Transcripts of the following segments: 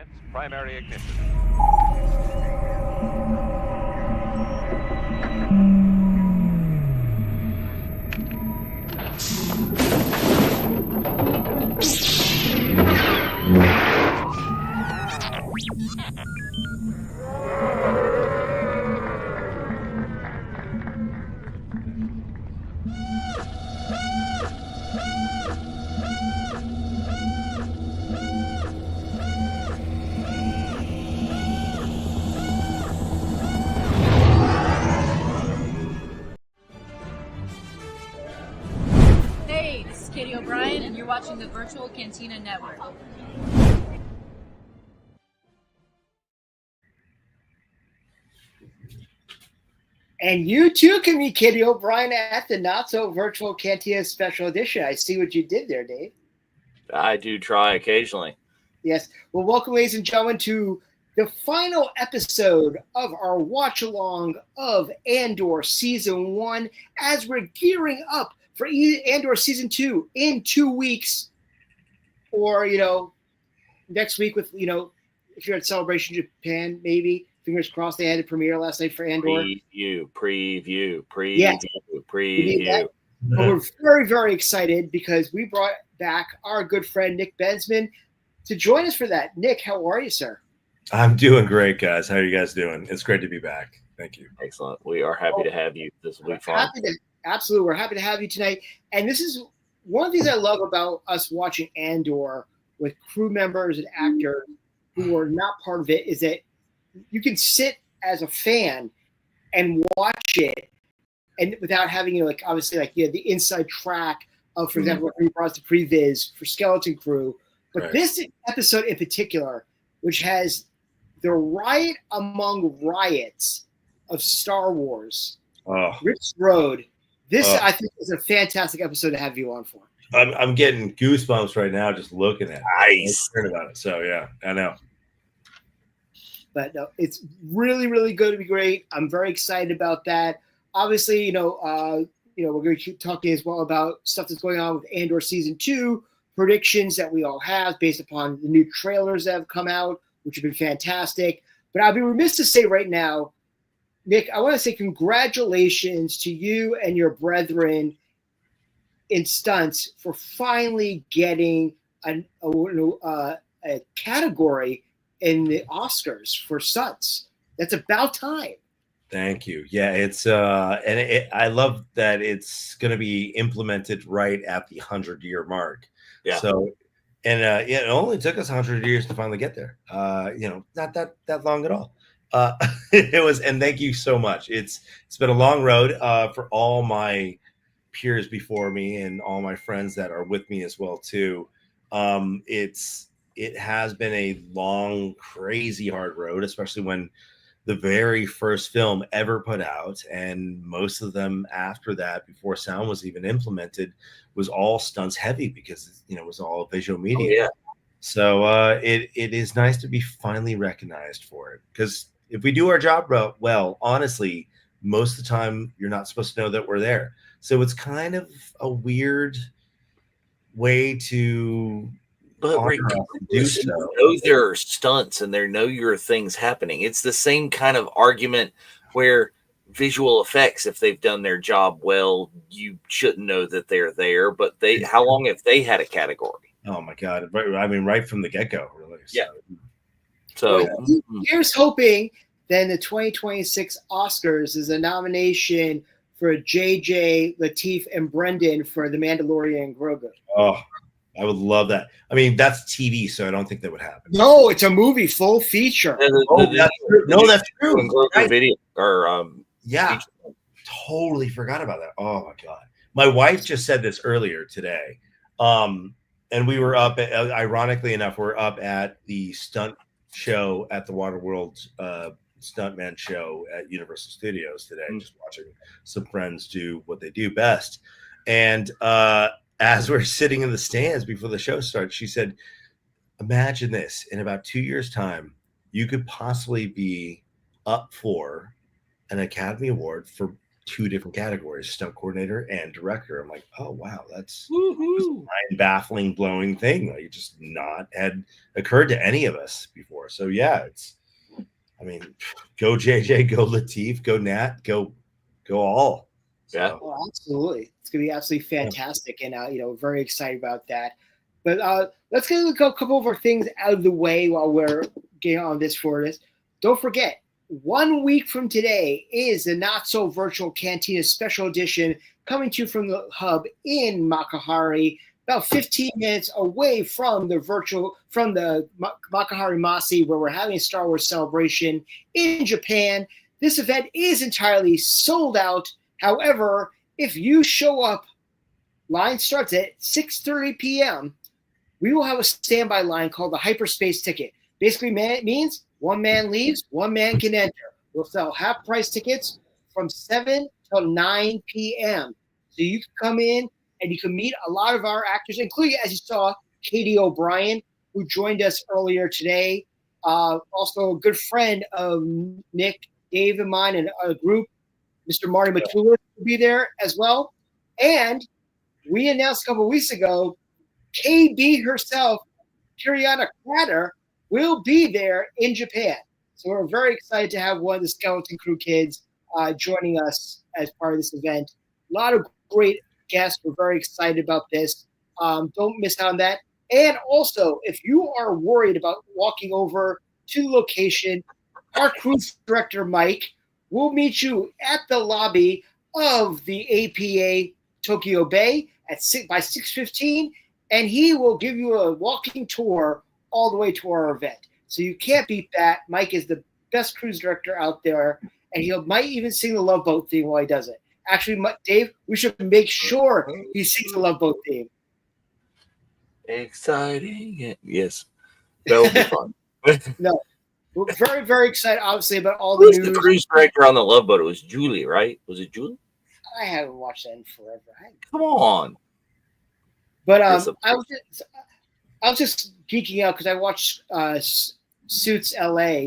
Commence primary ignition. Hey, this is Katie O'Brien, and you're watching the Virtual Cantina Network. And you too can meet Katie O'Brien at the Not So Virtual Cantina Special Edition. I see what you did there, Dave. I do try occasionally. Yes. Well, welcome, ladies and gentlemen, to the final episode of our watch-along of Andor Season 1 as we're gearing up for Andor Season 2 in 2 weeks or, next week with, if you're at Celebration Japan, maybe. Fingers crossed they had a premiere last night for Andor. Preview. Yes. But we're very, very excited because we brought back our good friend Nick Benseman to join us for that. Nick, how are you, sir? I'm doing great, guys. How are you guys doing? It's great to be back. Thank you. Excellent. We are happy to have you. This will be fun. Absolutely. We're happy to have you tonight. And this is one of the things I love about us watching Andor with crew members and actors who are not part of it is that you can sit as a fan and watch it and without having, the inside track of, for example, when you brought us the previs for Skeleton Crew. But Right. This episode in particular, which has the riot among riots of Star Wars, Rich Road. I think, is a fantastic episode to have you on for. I'm getting goosebumps right now just looking at it. Nice. I'm about it. So, yeah, I know. But no, it's really, really going to be great. I'm very excited about that. Obviously, we're going to keep talking as well about stuff that's going on with Andor Season 2, predictions that we all have based upon the new trailers that have come out, which have been fantastic. But I'll be remiss to say right now, Nick, I want to say congratulations to you and your brethren in stunts for finally getting a category in the Oscars for stunts. That's about time. Thank you. Yeah, it's I love that it's going to be implemented right at the 100-year mark. Yeah. So, and it only took us 100 years to finally get there. Not that long at all. It was, and thank you so much. It's been a long road for all my peers before me and all my friends that are with me as well too. It has been a long, crazy, hard road, especially when the very first film ever put out, and most of them after that, before sound was even implemented, was all stunts heavy because it was all visual media. Oh, yeah. So it is nice to be finally recognized for it, because if we do our job well, honestly, most of the time you're not supposed to know that we're there. So it's kind of a weird way to. But regardless, there are stunts and there know your things happening. It's the same kind of argument where visual effects, if they've done their job well, you shouldn't know that they're there. But how long have they had a category? Oh my God! Right from the get-go, really. Yeah. So here's hoping then the 2026 Oscars is a nomination for JJ, Lateef, and Brendan for The Mandalorian and Grogu. Oh, I would love that. I mean, that's TV, so I don't think that would happen. No, it's a movie, full feature. That's true. Video yeah, totally forgot about that. Oh my God, my wife just said this earlier today, and we were up. Ironically enough, we're up at the stunt show at the Waterworld Stuntman show at Universal Studios today, just watching some friends do what they do best, and as we're sitting in the stands before the show starts, she said, imagine this, in about 2 years' time, you could possibly be up for an Academy Award for 2 different categories, stunt coordinator and director. I'm like, oh wow, that's Woohoo. a baffling, blowing thing. Like, it just not had occurred to any of us before. So yeah, I mean, go JJ, go Lateef, go Nat, go all. Yeah. Oh, absolutely. It's going to be absolutely fantastic. And, very excited about that. But let's get a couple of our things out of the way while we're getting on this for this. Don't forget, 1 week from today is the Not So Virtual Cantina Special Edition coming to you from the hub in Makahari, about 15 minutes away from the Makahari Masi, where we're having a Star Wars celebration in Japan. This event is entirely sold out. However, if you show up, line starts at 6:30 p.m., we will have a standby line called the Hyperspace Ticket. Basically, means one man leaves, one man can enter. We'll sell half-price tickets from 7 till 9 p.m. So you can come in and you can meet a lot of our actors, including, as you saw, Katie O'Brien, who joined us earlier today. Also a good friend of Nick, Dave, and mine, and a group. Mr. Marty McCullough will be there as well. And we announced a couple of weeks ago, KB herself, Kiriana Cratter, will be there in Japan. So we're very excited to have one of the Skeleton Crew kids joining us as part of this event. A lot of great guests. We're very excited about this. Don't miss out on that. And also, if you are worried about walking over to the location, our cruise director, Mike, will meet you at the lobby of the APA Tokyo Bay by 6:15, and he will give you a walking tour all the way to our event. So you can't beat that. Mike is the best cruise director out there, and he might even sing the Love Boat theme while he does it. Actually, Dave, we should make sure he sings the Love Boat theme. Exciting. Yes. That will be fun. No. We're very, very excited, obviously, about all Who's the news. the cruise director on the Love Boat? It was Julie, right? Was it Julie? I haven't watched that in forever. Come on. But I was just geeking out because I watched Suits LA,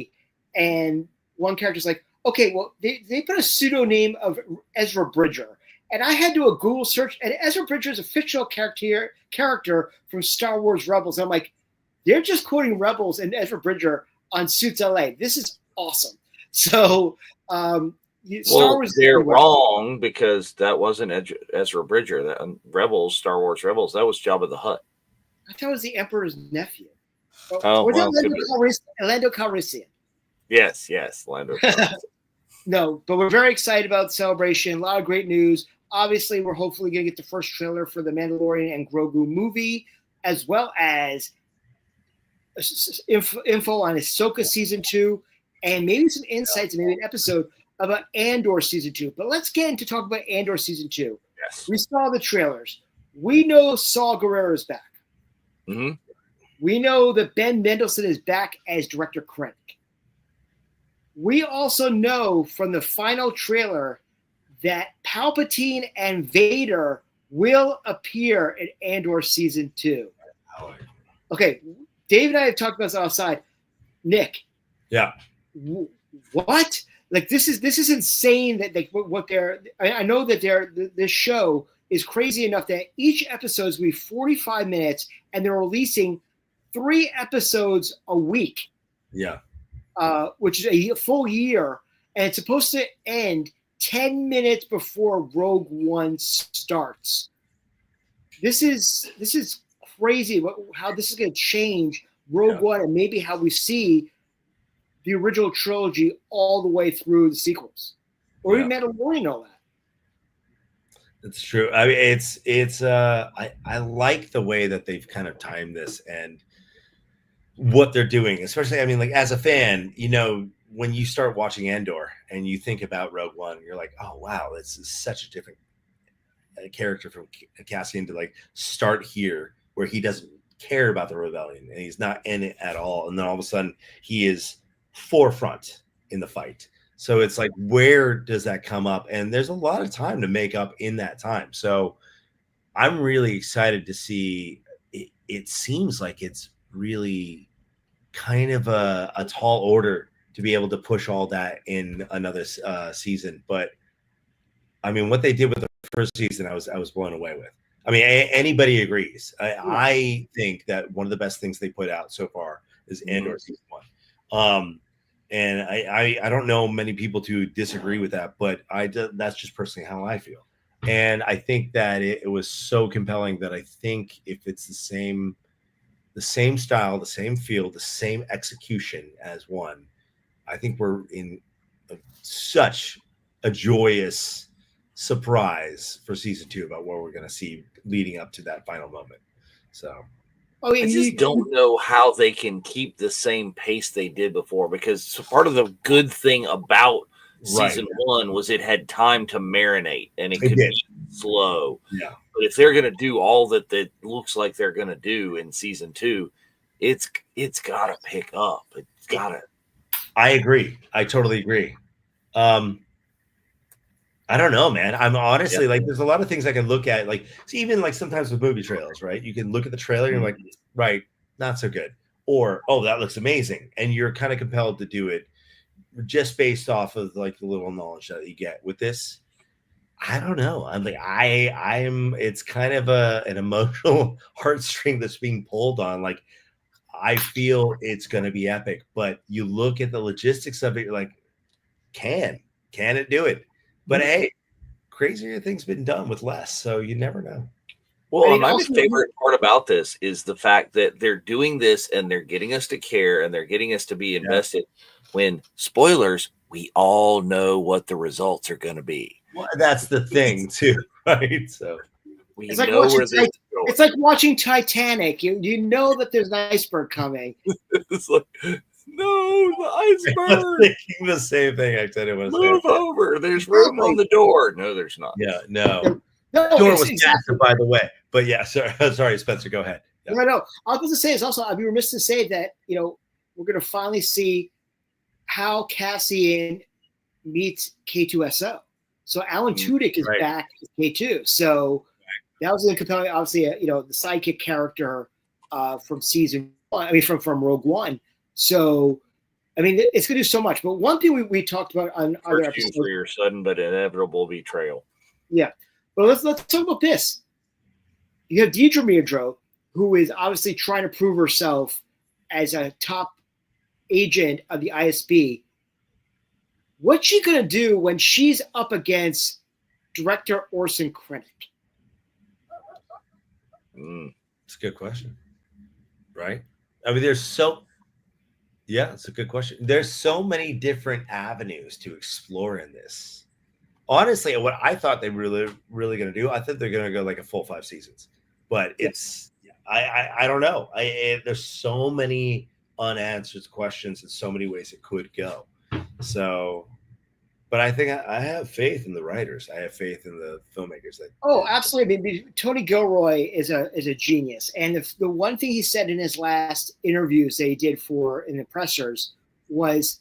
and one character's like, okay, well, they put a pseudonym of Ezra Bridger. And I had to do a Google search, and Ezra Bridger is a fictional character from Star Wars Rebels. And I'm like, they're just quoting Rebels and Ezra Bridger on Suits LA. This is awesome. So, Star Wars. They're wrong because that wasn't Ezra Bridger. That Rebels, Star Wars Rebels, that was Jabba the Hutt. I thought it was the Emperor's nephew. Oh, or well, Lando Calrissian. Yes, Lando Calrissian. No, but we're very excited about the celebration. A lot of great news. Obviously, we're hopefully going to get the first trailer for the Mandalorian and Grogu movie, as well as info on Ahsoka Season 2, and maybe some insights, maybe an episode about Andor Season 2. But let's get into talk about Andor Season 2. Yes. We saw the trailers. We know Saul Guerrero is back. Mm-hmm. We know that Ben Mendelsohn is back as Director Krennic. We also know from the final trailer that Palpatine and Vader will appear in Andor Season 2. Okay, Dave and I have talked about this outside. Nick. Yeah. What? Like, this is insane that what they're. I know that this show is crazy enough that each episode is going to be 45 minutes, and they're releasing 3 episodes a week. Yeah. Which is a full year, and it's supposed to end 10 minutes before Rogue One starts. This is crazy how this is going to change Rogue One and maybe how we see the original trilogy all the way through the sequels, or even Mandalorian, all that. It's true. I mean, it's I like the way that they've kind of timed this and what they're doing, especially, I mean, like, as a fan, you know, when you start watching Andor and you think about Rogue One, you're like, oh wow, this is such a different character from Cassian to like start here where he doesn't care about the rebellion and he's not in it at all, and then all of a sudden he is forefront in the fight. So it's like, where does that come up? And there's a lot of time to make up in that time. So I'm really excited to see it. It seems like it's really kind of a tall order to be able to push all that in another season, but I mean, what they did with the first season, I was blown away with. I mean, anybody agrees. I think that one of the best things they put out so far is Andor season 1. And I don't know many people to disagree with that, but that's just personally how I feel. And I think that it was so compelling that I think if it's the same style, the same feel, the same execution as one, I think we're in such a joyous surprise for season 2 about what we're going to see leading up to that final moment. So I just don't know how they can keep the same pace they did before, because part of the good thing about season 1 was it had time to marinate and it could be slow. Yeah. But if they're going to do all that looks like they're going to do in season 2, it's got to pick up. It's got to. I agree. I totally agree. I don't know, man. I'm honestly like, there's a lot of things I can look at. Like, even like sometimes with movie trailers, right? You can look at the trailer and you're like, right, not so good. Or, oh, that looks amazing. And you're kind of compelled to do it just based off of like the little knowledge that you get with this. I don't know. I'm like, it's kind of an emotional heartstring that's being pulled on. Like, I feel it's going to be epic, but you look at the logistics of it, you're like, can it do it? But hey, crazier things been done with less, so you never know. Well, my favorite part about this is the fact that they're doing this and they're getting us to care and they're getting us to be invested. When, spoilers, we all know what the results are going to be. Well, that's the thing too, right? So it's like it's like watching Titanic. You know that there's an iceberg coming. It's like, no, the iceberg. I was thinking the same thing. I said it was. Move over. There's room on the door. No, there's not. Yeah, no. The door was massive, by the way. But yeah, sorry, Spencer. Go ahead. Yeah. No. I was going to say is also I'd be remiss to say that we're going to finally see how Cassian meets K2SO. So Alan Tudyk is back as K2. So that was a compelling. Obviously, the sidekick character from season 1. I mean, from Rogue One. So, I mean, it's going to do so much. But one thing we talked about on other episodes for your sudden but inevitable betrayal. Yeah, but let's talk about this. You have Deidre Meadro, who is obviously trying to prove herself as a top agent of the ISB. What's she going to do when she's up against director Orson Krennic? It's a good question, right? I mean, it's a good question. There's so many different avenues to explore in this. Honestly, what I thought they really going to do, I think they're going to go like a full 5 seasons. But I don't know. There's so many unanswered questions and so many ways it could go. So, but I think I have faith in the writers. I have faith in the filmmakers. Absolutely. I mean, Tony Gilroy is a genius. And the one thing he said in his last interviews that he did in the pressers was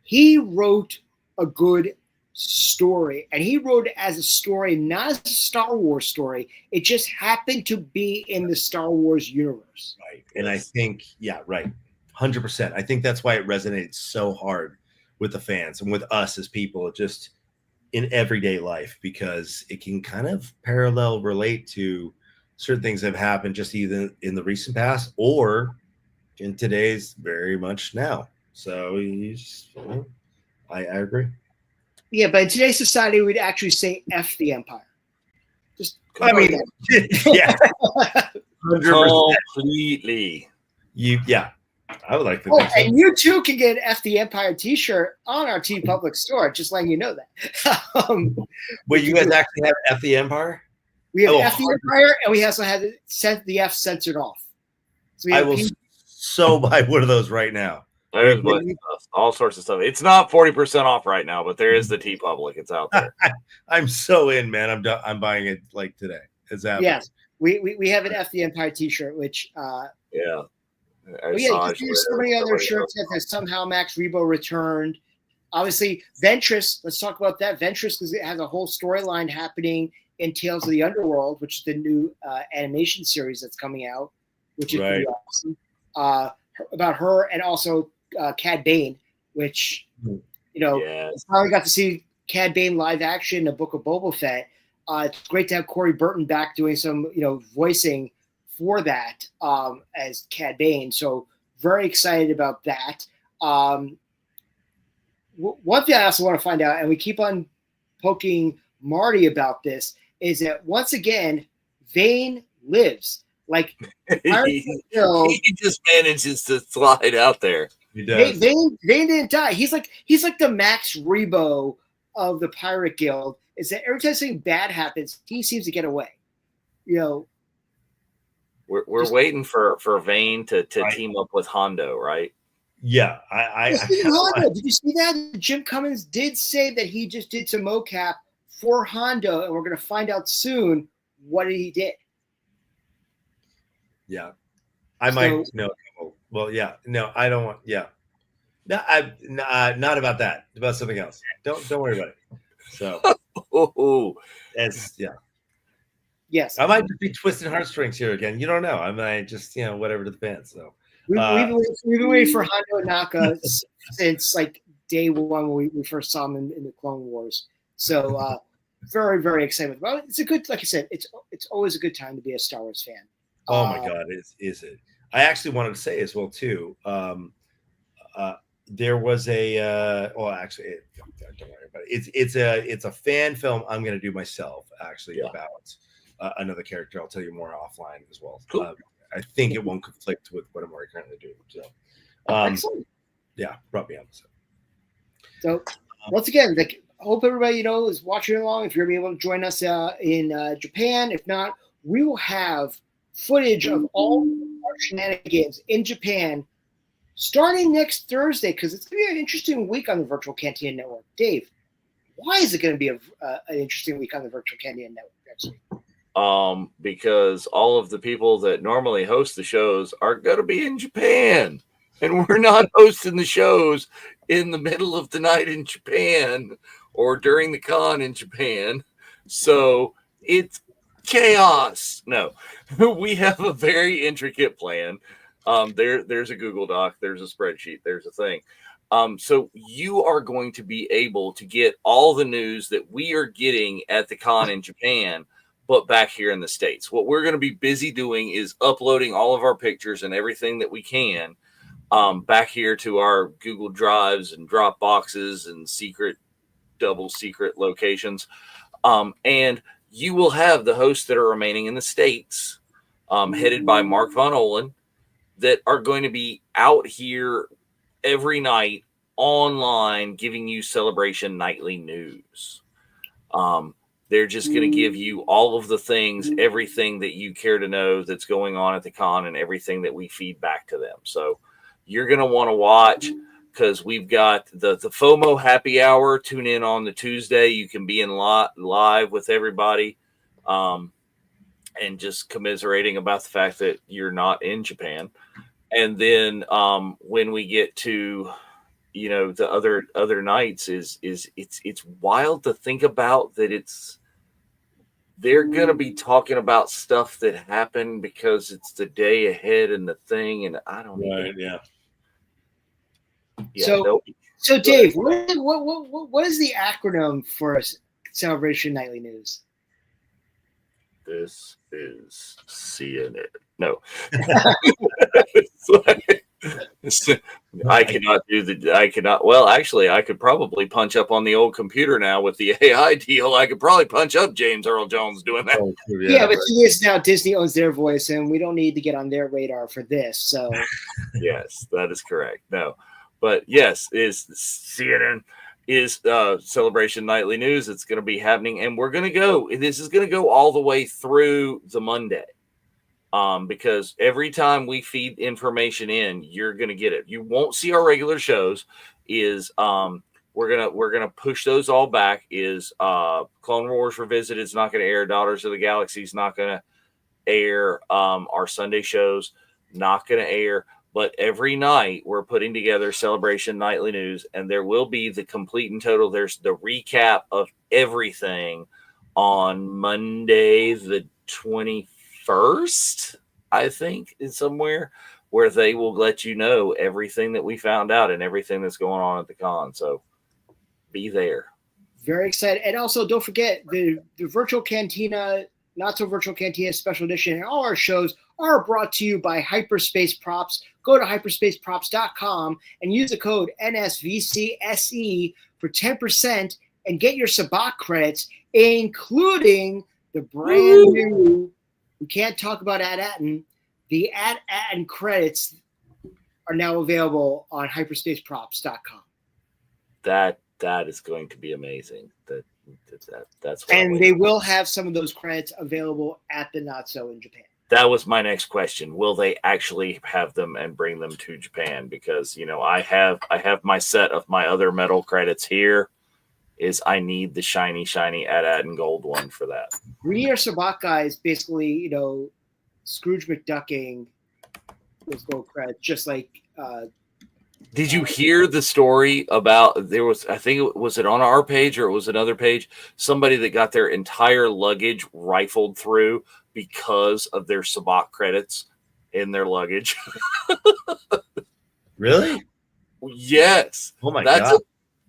he wrote a good story. And he wrote it as a story, not as a Star Wars story. It just happened to be in the Star Wars universe. Right. And I think, 100%. I think that's why it resonated so hard with the fans and with us as people, just in everyday life, because it can kind of relate to certain things that have happened just either in the recent past or in today's very much now. So I agree. Yeah, but in today's society, we'd actually say F the Empire. Yeah. 100%. Completely. I would like to. And you too can get an F the Empire T-shirt on our T Public store. Just letting you know that. Wait, you guys actually have F the Empire? We have F the Empire, and we also have the F censored off. So I will so buy one of those right now. There's all sorts of stuff. It's not 40% off right now, but there is the T Public. It's out there. I'm so in, man. I'm buying it like today. It's happening. Yes, we have an F the Empire T-shirt, which there's so many other shirts that has somehow Max Rebo returned. Obviously, Ventress. Let's talk about that. Ventress, because it has a whole storyline happening in Tales of the Underworld, which is the new animation series that's coming out, which is pretty awesome. About her and also Cad Bane, which finally got to see Cad Bane live action, A Book of Boba Fett. It's great to have Corey Burton back doing some, voicing for that as Cad Bane. So very excited about that. One thing I also want to find out, and we keep on poking Marty about this, is that once again, Vane lives. Like he just manages to slide out there. He does. Vane didn't die. He's like the Max Rebo of the Pirate Guild. Is that every time something bad happens, he seems to get away. We're waiting for Vane to team up with Hondo, right? Yeah, Did you see that? Jim Cummins did say that he just did some mocap for Hondo, and we're going to find out soon what he did. Yeah, I might no. Well, yeah, no, I don't want. Yeah, no, not about that. About something else. Don't worry about it. So, yes, I might just be twisting heartstrings here again. You don't know. I might just whatever to the fans. So. We've been waiting for Hondo and Naka since like day one when we first saw him in the Clone Wars. So very, very excited. Well, it's a good, like I said, it's always a good time to be a Star Wars fan. Oh my God, is it? I actually wanted to say as well too. There was a don't worry about it. It's a fan film I'm going to do myself actually about another character. I'll tell you more offline as well. Cool. I think it won't conflict with what I'm already currently doing. So, brought me on. So, once again, like, hope everybody is watching along. If you're gonna be able to join us in Japan, if not, we will have footage of all our shenanigans in Japan starting next Thursday because it's gonna be an interesting week on the Virtual Cantina Network. Dave, why is it going to be an interesting week on the Virtual Cantina Network next week? Because all of the people that normally host the shows are going to be in Japan, and we're not hosting the shows in the middle of the night in Japan or during the con in Japan. So it's chaos. No, we have a very intricate plan. There's a Google Doc, there's a spreadsheet, there's a thing. So you are going to be able to get all the news that we are getting at the con in Japan, but back here in the States. What we're going to be busy doing is uploading all of our pictures and everything that we can back here to our Google Drives and Dropboxes and double secret locations. And you will have the hosts that are remaining in the States, headed by Mark Von Olen, that are going to be out here every night online giving you Celebration Nightly News. They're just going to give you all of the things, everything that you care to know that's going on at the con and everything that we feed back to them. So you're going to want to watch because we've got the FOMO happy hour. Tune in on the Tuesday. You can be in live with everybody and just commiserating about the fact that you're not in Japan. And then when we get to the other nights it's wild to think about that they're going to be talking about stuff that happened because it's the day ahead and the thing. And I don't know. So Dave, what is the acronym for Celebration Nightly News? This is CNN. No. I cannot. Well, actually, I could probably punch up on the old computer now with the AI deal. I could probably punch up James Earl Jones doing that. Oh, yeah, but now Disney owns their voice, and we don't need to get on their radar for this. So, yes, that is correct. No, but yes, is CNN is Celebration Nightly News. It's going to be happening, and we're going to go. This is going to go all the way through the Monday. Because every time we feed information in, you're going to get it. You won't see our regular shows. We're gonna push those all back. Clone Wars Revisited is not going to air. Daughters of the Galaxy is not going to air. Our Sunday shows not going to air. But every night we're putting together Celebration Nightly News, and there will be the complete and total. There's the recap of everything on Monday the 21st, I think, is somewhere where they will let you know everything that we found out and everything that's going on at the con. So be there. Very excited. And also, don't forget the Virtual Cantina, Not So Virtual Cantina Special Edition, and all our shows are brought to you by Hyperspace Props. Go to hyperspaceprops.com and use the code NSVCSE for 10% and get your Sabak credits, including the brand new, we can't talk about At-Atten, the At-Atten credits are now available on hyperspaceprops.com. That is going to be amazing. That's what and they will have some of those credits available at the Not So in Japan. That was my next question. Will they actually have them and bring them to Japan? Because I have my set of my other metal credits here. I need the shiny At-Atten gold one for that. Green Sabak guys basically, Scrooge McDucking those gold credits, just like. Did you hear the story about there was, I think was it on our page or it was another page, somebody that got their entire luggage rifled through because of their Sabak credits in their luggage? Really? Yes. Oh my God.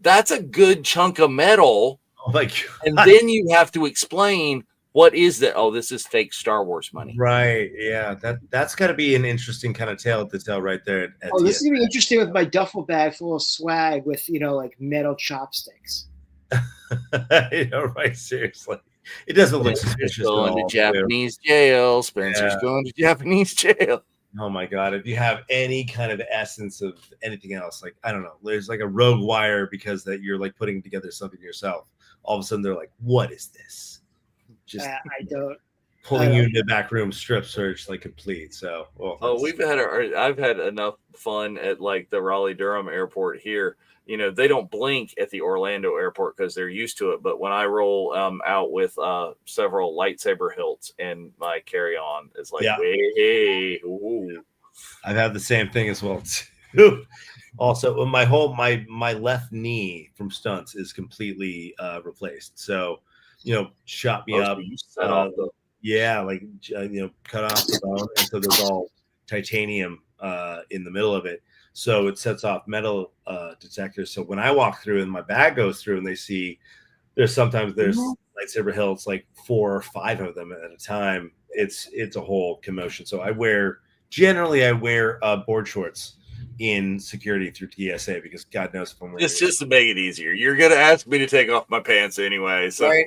That's a good chunk of metal. Oh my God. And then you have to explain, what is that? Oh, this is fake Star Wars money. Right. Yeah. That's got to be an interesting kind of tale to tell right there. This is going to be interesting with my duffel bag full of swag with, like metal chopsticks. Right. Seriously. It doesn't look suspicious. Going to Japanese jail. Spencer's going to Japanese jail. Oh my God. If you have any kind of essence of anything else, like, I don't know, there's like a rogue wire because that you're like putting together something yourself. All of a sudden they're like, what is this? Just I don't pulling you into the back room, strip search like complete. So, I've had enough fun at like the Raleigh Durham airport here. They don't blink at the Orlando airport because they're used to it. But when I roll out with several lightsaber hilts in my carry-on, it's like, hey, ooh. I've had the same thing as well too. Also, my left knee from stunts is completely replaced. So, shot me up. Cut off the bone, and so there's all titanium in the middle of it. So it sets off metal detectors. So when I walk through and my bag goes through, and they see there's lightsaber hilts, like 4 or 5 of them at a time. It's a whole commotion. So I wear board shorts in security through TSA because God knows if I'm wearing it's just to make it easier. You're gonna ask me to take off my pants anyway, so. Right.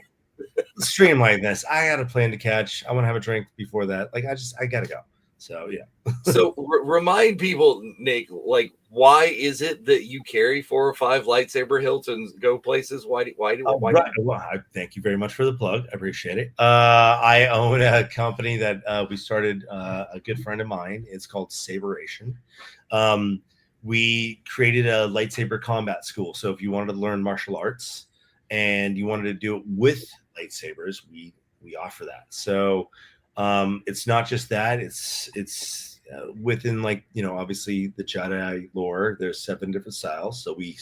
Streamline this. I got a plan to catch. I want to have a drink before that. Like I gotta go. So yeah. So remind people, Nick, like, why is it that you carry 4 or 5 lightsaber hilts and go places? Why? Right. Well, thank you very much for the plug. I appreciate it. I own a company that we started. A good friend of mine. It's called Saberation. We created a lightsaber combat school. So if you wanted to learn martial arts and you wanted to do it with lightsabers, we offer that. So it's not just that, it's within, like, obviously the Jedi lore, there's 7 different styles. So we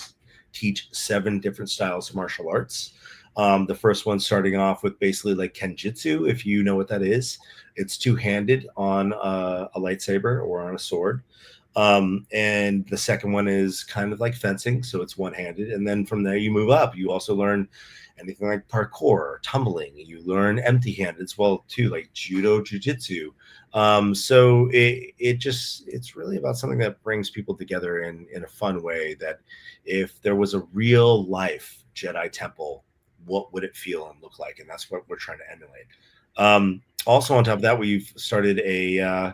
teach 7 different styles of martial arts. The first one starting off with basically like Kenjutsu, if you know what that is. It's 2-handed on a lightsaber or on a sword. And the second one is kind of like fencing, so it's 1-handed. And then from there you move up. You also learn anything like parkour or tumbling. You learn empty-handed as well too, like judo, jiu-jitsu. So it's really about something that brings people together in a fun way, that if there was a real life Jedi temple, what would it feel and look like? And that's what we're trying to emulate. Also on top of that, we've started a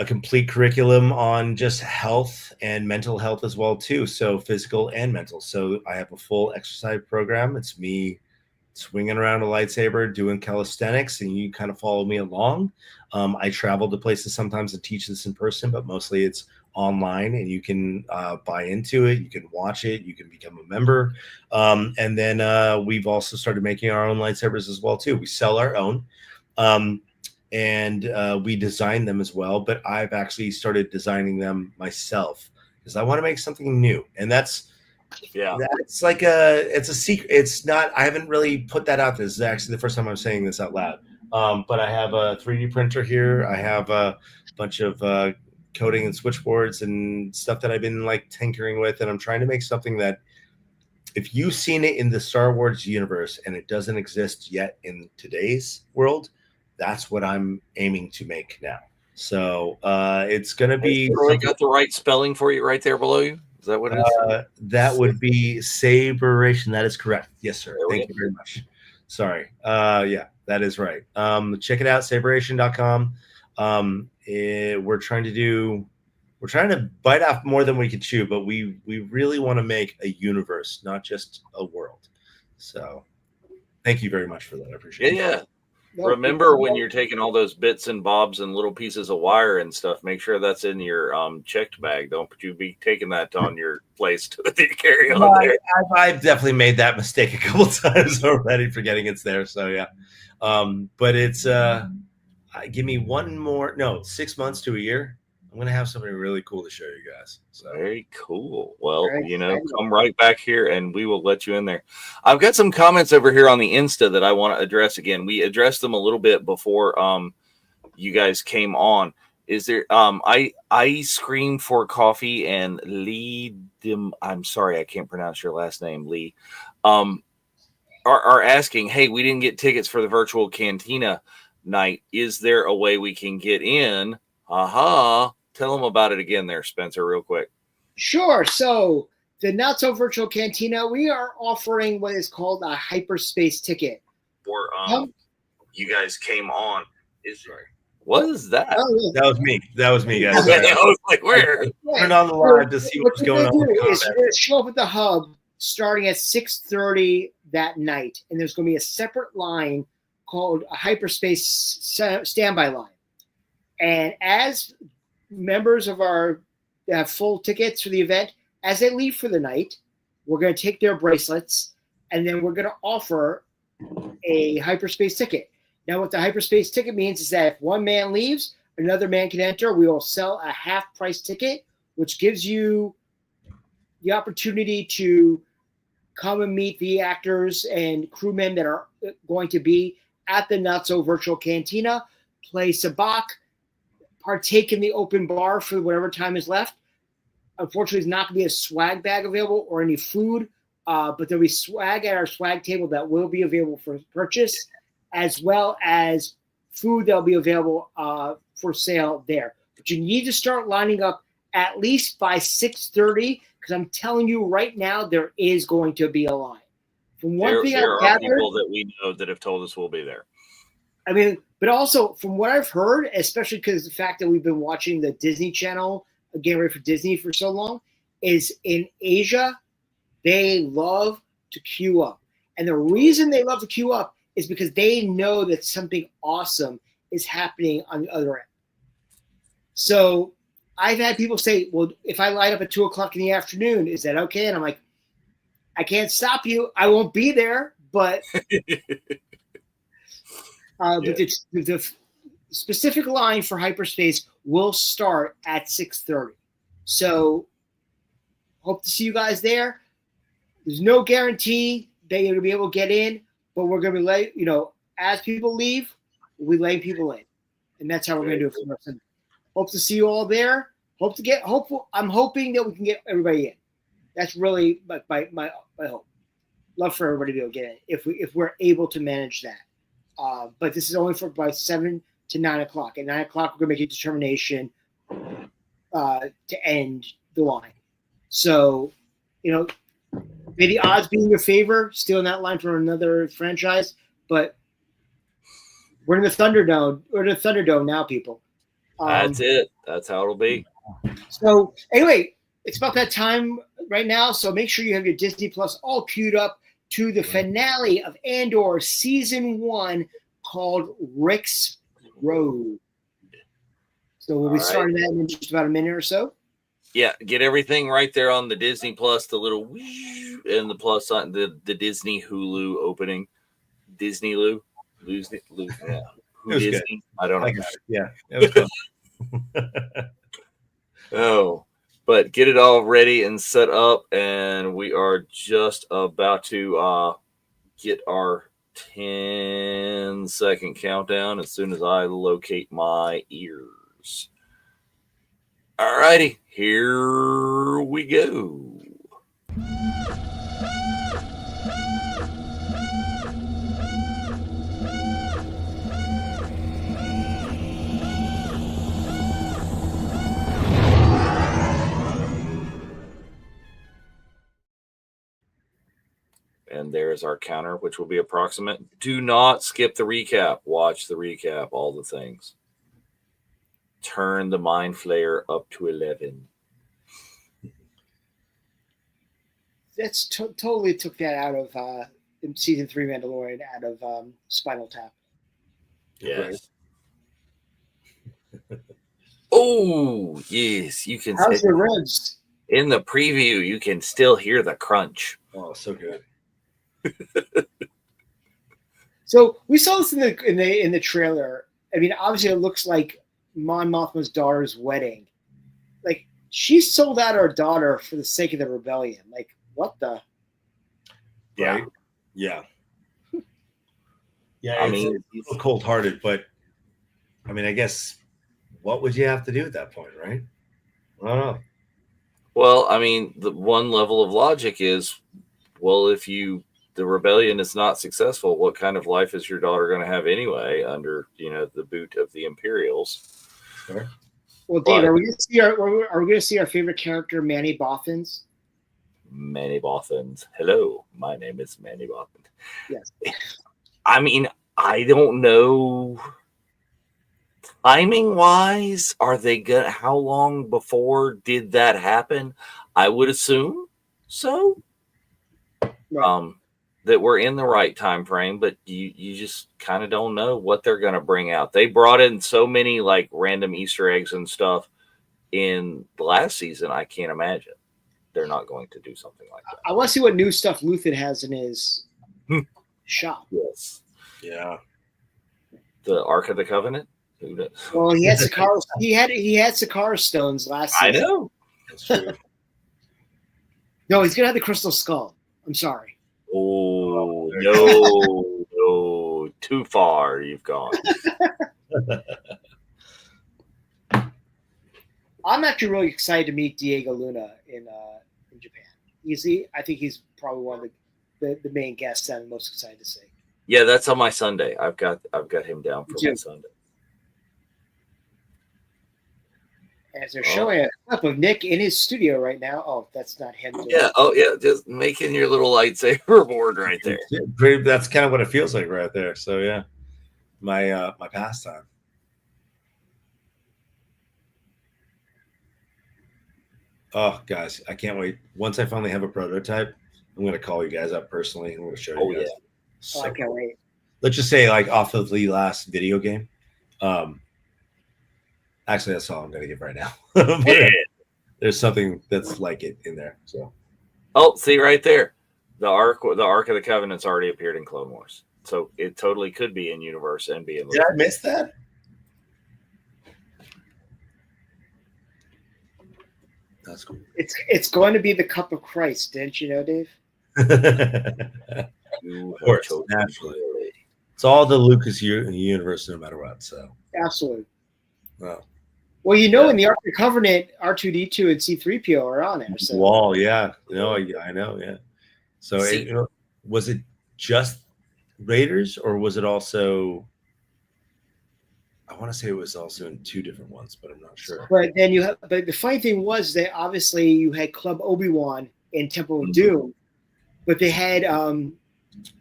complete curriculum on just health and mental health as well too. So physical and mental. So I have a full exercise program. It's me swinging around a lightsaber, doing calisthenics, and you kind of follow me along. I travel to places sometimes to teach this in person, but mostly it's online, and you can buy into it. You can watch it. You can become a member. And then we've also started making our own lightsabers as well too. We sell our own. And we design them as well, but I've actually started designing them myself because I want to make something new. And that's like it's a secret. It's not, I haven't really put that out there. This is actually the first time I'm saying this out loud. But I have a 3D printer here. I have a bunch of coding and switchboards and stuff that I've been like tinkering with. And I'm trying to make something that if you've seen it in the Star Wars universe and it doesn't exist yet in today's world, that's what I'm aiming to make now. So it's going to be. Roy got the right spelling for you right there below you. Is that what it is? That would be Saberation. That is correct. Yes, sir. Thank you very much. Sorry. Yeah, that is right. Check it out, saberation.com. We're trying to bite off more than we can chew, but we really want to make a universe, not just a world. So thank you very much for that. I appreciate it. Yeah. Remember when you're taking all those bits and bobs and little pieces of wire and stuff, make sure that's in your checked bag. Don't you be taking that on your place to carry on there. I've definitely made that mistake a couple times already, forgetting it's there. So yeah. But it's give me 6 months to a year. I'm going to have something really cool to show you guys. So. Very cool. Well, come right back here and we will let you in there. I've got some comments over here on the Insta that I want to address again. We addressed them a little bit before you guys came on. Is there I scream for coffee and Lee I'm sorry, I can't pronounce your last name, Lee. Are asking, hey, we didn't get tickets for the virtual cantina night. Is there a way we can get in? Tell them about it again there, Spencer, real quick. Sure. So the Not So Virtual Cantina, we are offering what is called a hyperspace ticket. Or you guys came on. What is that? That was me, guys. I was like, where? Turn on the live to see what's going on. We're going to show up at the hub starting at 6:30 that night, and there's going to be a separate line called a hyperspace standby line. And as members of our full tickets for the event, as they leave for the night, we're going to take their bracelets, and then we're going to offer a hyperspace ticket. Now, what the hyperspace ticket means is that if one man leaves, another man can enter. We will sell a half-price ticket, which gives you the opportunity to come and meet the actors and crewmen that are going to be at the Not So Virtual Cantina, play sabacc, partake in the open bar for whatever time is left. Unfortunately, there's not going to be a swag bag available or any food, but there'll be swag at our swag table that will be available for purchase, as well as food that will be available for sale there. But you need to start lining up at least by 6:30, because I'm telling you right now, there is going to be a line. From one thing there are people that we know that have told us we'll be there. I mean, but also from what I've heard, especially because the fact that we've been watching the Disney Channel, getting ready for Disney for so long, is in Asia, they love to queue up. And the reason they love to queue up is because they know that something awesome is happening on the other end. So I've had people say, well, if I light up at 2:00 in the afternoon, is that okay? And I'm like, I can't stop you. I won't be there, but but the specific line for hyperspace will start at 6:30. So hope to see you guys there. There's no guarantee that you're going to be able to get in, but we're going to be as people leave, we letting people in. And that's how we're going to do it for the rest of the night. Hope to see you all there. I'm hoping that we can get everybody in. That's really my hope. Love for everybody to be able to get in if we're able to manage that. But this is only for by 7 to 9 o'clock. At 9 o'clock, we're going to make a determination to end the line. So, may the odds be in your favor, stealing that line from another franchise. But we're in the Thunderdome. We're in the Thunderdome now, people. That's it. That's how it'll be. So, anyway, it's about that time right now. So make sure you have your Disney Plus all queued up to the finale of Andor Season 1 called Rick's Road. So we'll be starting that in just about a minute or so. Yeah, get everything right there on the Disney Plus, the little and the plus on the Disney Hulu opening. Disney Lou. Yeah. Who Disney? Good. I don't know. Yeah. It was good. Oh. But get it all ready and set up, and we are just about to get our 10-second countdown as soon as I locate my ears. All righty, here we go. And there's our counter, which will be approximate. Do not skip the recap. Watch the recap, all the things. Turn the Mind Flayer up to 11. That's totally took that out of in season 3 Mandalorian, out of Spinal Tap. Yes. Oh, yes. You can. How's your ribs? In the preview, you can still hear the crunch. Oh, so good. So we saw this in the trailer. I mean, obviously, it looks like Mon Mothma's daughter's wedding. Like, she sold out her daughter for the sake of the rebellion. Like, what the? Right? Yeah. Yeah. I mean, it's a little cold-hearted, but I mean, I guess what would you have to do at that point, right? I don't know. Well, I mean, the one level of logic is, well, if the rebellion is not successful, what kind of life is your daughter going to have anyway under, the boot of the Imperials? Sure. Well, Dave, are we going to see our favorite character, Manny Boffins? Manny Bothans. Hello, my name is Manny Bothans. Yes. I mean, I don't know. Timing wise, are they good? How long before did that happen? I would assume so. Right. That we're in the right time frame, but you just kind of don't know what they're going to bring out. They brought in so many like random Easter eggs and stuff in the last season. I can't imagine they're not going to do something like that. I want to see what new stuff Luthen has in his shop. Yes. Yeah. The Ark of the Covenant. Who does? Well, he had Sakara. he had Sakara stones last season. I know. That's true. No, he's gonna have the crystal skull. I'm sorry. Oh no, too far you've gone. I'm actually really excited to meet Diego Luna in Japan. I think he's probably one of the main guests that I'm most excited to see. Yeah, that's on my Sunday. I've got him down for my Sunday. As they're showing a clip of Nick in his studio right now. Oh, that's not him. Yeah. Oh, yeah. Just making your little lightsaber board right there. That's kind of what it feels like right there. So yeah, my pastime. Oh, guys, I can't wait. Once I finally have a prototype, I'm going to call you guys up personally and we'll show you guys. Yeah. So, I can't wait. Let's just say, like, off of the last video game. Actually, that's all I'm going to give right now. There's something that's like it in there. So, see right there, the Ark of the Covenant's already appeared in Clone Wars, so it totally could be in universe and be in. Did I miss that? That's cool. It's going to be the Cup of Christ, didn't you know, Dave? Of course, naturally. It's all the Lucas universe, no matter what. So absolutely. Wow. Well, in the Ark of the Covenant, R2D2 and C3PO are on there. So. Wall, yeah. No, I know, yeah. So was it just Raiders, or was it also? I want to say it was also in 2 different ones, but I'm not sure. But then but the funny thing was that obviously you had Club Obi-Wan in Temple of Doom, but they had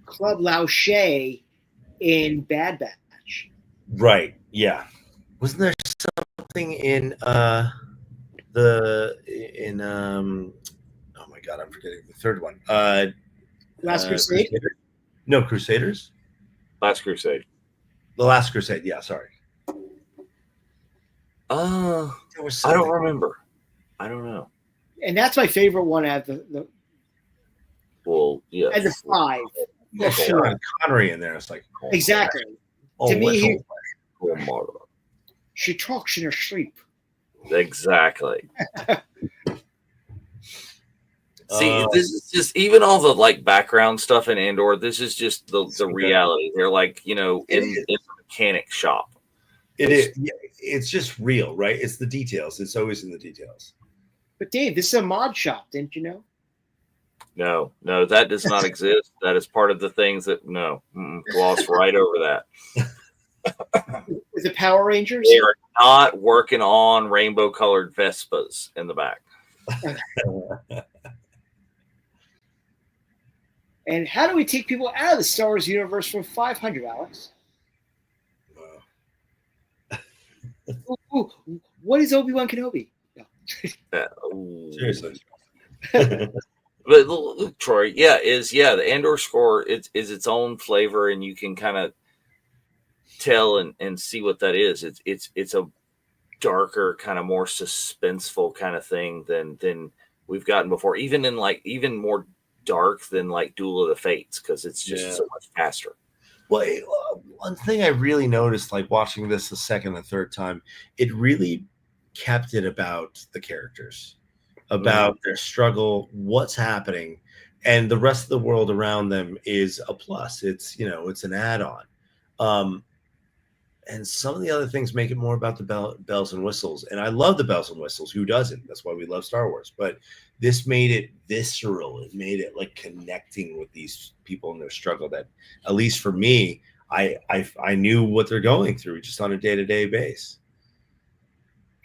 Club Lao She in Bad Batch. Right. Yeah. Wasn't there something in oh my God, I'm forgetting the third one. Last Crusade? Crusaders? No, Crusaders? Last Crusade. The Last Crusade, yeah, sorry. I don't remember. I don't know. And that's my favorite one out of the well, yeah. And the 5. Yeah, sure. Connery in there. It's like exactly. Oh, to me, she talks in her sleep. Exactly. See, this is just even all the like background stuff in Andor. This is just the reality. They're like in the mechanic shop. It is. Yeah, it's just real, right? It's the details. It's always in the details. But Dave, this is a mod shop, didn't you know? No, that does not exist. That is part of the things that gloss right over that. Is it Power Rangers? They are not working on rainbow-colored Vespas in the back. And how do we take people out of the Star Wars universe from 500, Alex? Ooh, what is Obi-Wan Kenobi? No. Seriously. But look, Troy, the Andor score is its own flavor, and you can kind of tell and see what that is. It's a darker, kind of more suspenseful kind of thing than we've gotten before, even more dark than like Duel of the Fates, because it's just so much faster. Well, one thing I really noticed, like watching this the second and third time, it really kept it about the characters, about their struggle, what's happening, and the rest of the world around them is a plus. It's it's an add-on. And some of the other things make it more about the bells and whistles. And I love the bells and whistles. Who doesn't? That's why we love Star Wars. But this made it visceral. It made it like connecting with these people and their struggle that, at least for me, I knew what they're going through just on a day-to-day basis.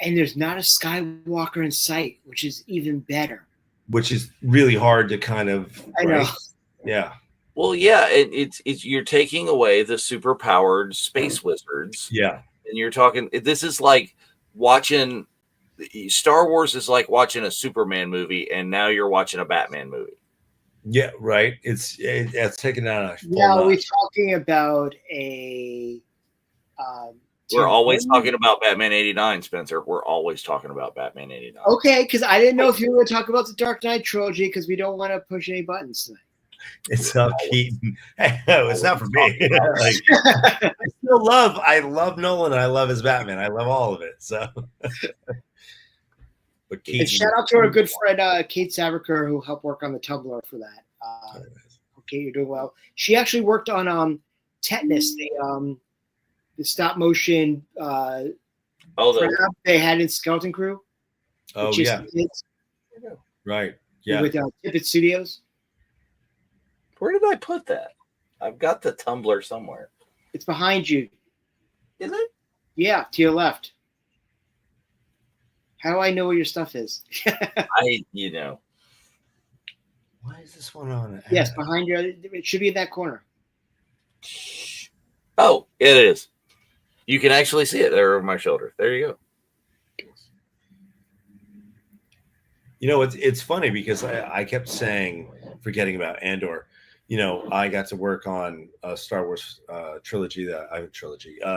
And there's not a Skywalker in sight, which is even better. Which is really hard to kind of... I know. Yeah. Well, yeah, it's you're taking away the super powered space wizards. Yeah. And you're talking, this is like watching Star Wars is like watching a Superman movie, and now you're watching a Batman movie. Yeah, right. It's taken out. Now we're talking about a. We're always talking about Batman '89, Spencer. We're always talking about Batman '89. Okay, because I didn't know if you were going to talk about the Dark Knight trilogy, because we don't want to push any buttons tonight. It's not Keaton. It's not for me. I love Nolan. And I love his Batman. I love all of it. So, but Keaton, and shout out to our good friend Kate Saverker, who helped work on the Tumblr for that. Okay, you're doing well. She actually worked on Tetanus, the stop motion. They had in Skeleton Crew. Oh yeah. Right. Yeah. With Tippett Studios. Where did I put that? I've got the Tumblr somewhere. It's behind you. Is it? Yeah, to your left. How do I know where your stuff is? Why is this one on? Yes, behind you. It should be in that corner. Oh, it is. You can actually see it there over my shoulder. There you go. It's funny because I kept forgetting about Andor. I got to work on a Star Wars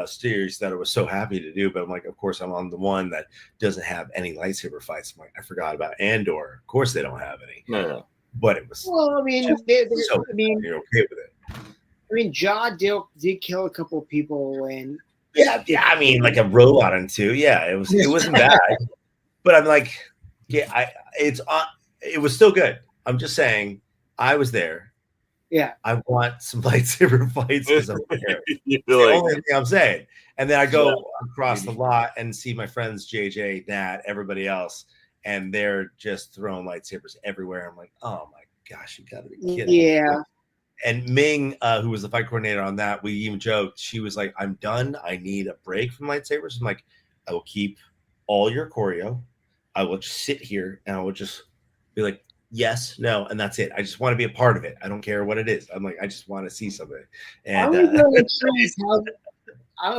series that I was so happy to do. But I'm like, of course, I'm on the one that doesn't have any lightsaber fights. I'm like, I forgot about Andor. Of course, they don't have any. No. But it was. Well, I mean, you're okay with it. I mean, Jaw did kill a couple of people, and yeah. I mean, like a robot and two. Yeah, it wasn't bad. But I'm like, yeah, it was still good. I'm just saying, I was there. Yeah, I want some lightsaber fights because I'm there. The only thing I'm saying. And then I go across the lot and see my friends JJ, Nat, everybody else, and they're just throwing lightsabers everywhere. I'm like, oh my gosh, you gotta be kidding. Yeah. And Ming, who was the fight coordinator on that, we even joked. She was like, I'm done. I need a break from lightsabers. I'm like, I will keep all your choreo. I will just sit here and I will just be like, yes, no, and that's it. I just want to be a part of it. I don't care what it is. I'm like, I just want to see something. And I would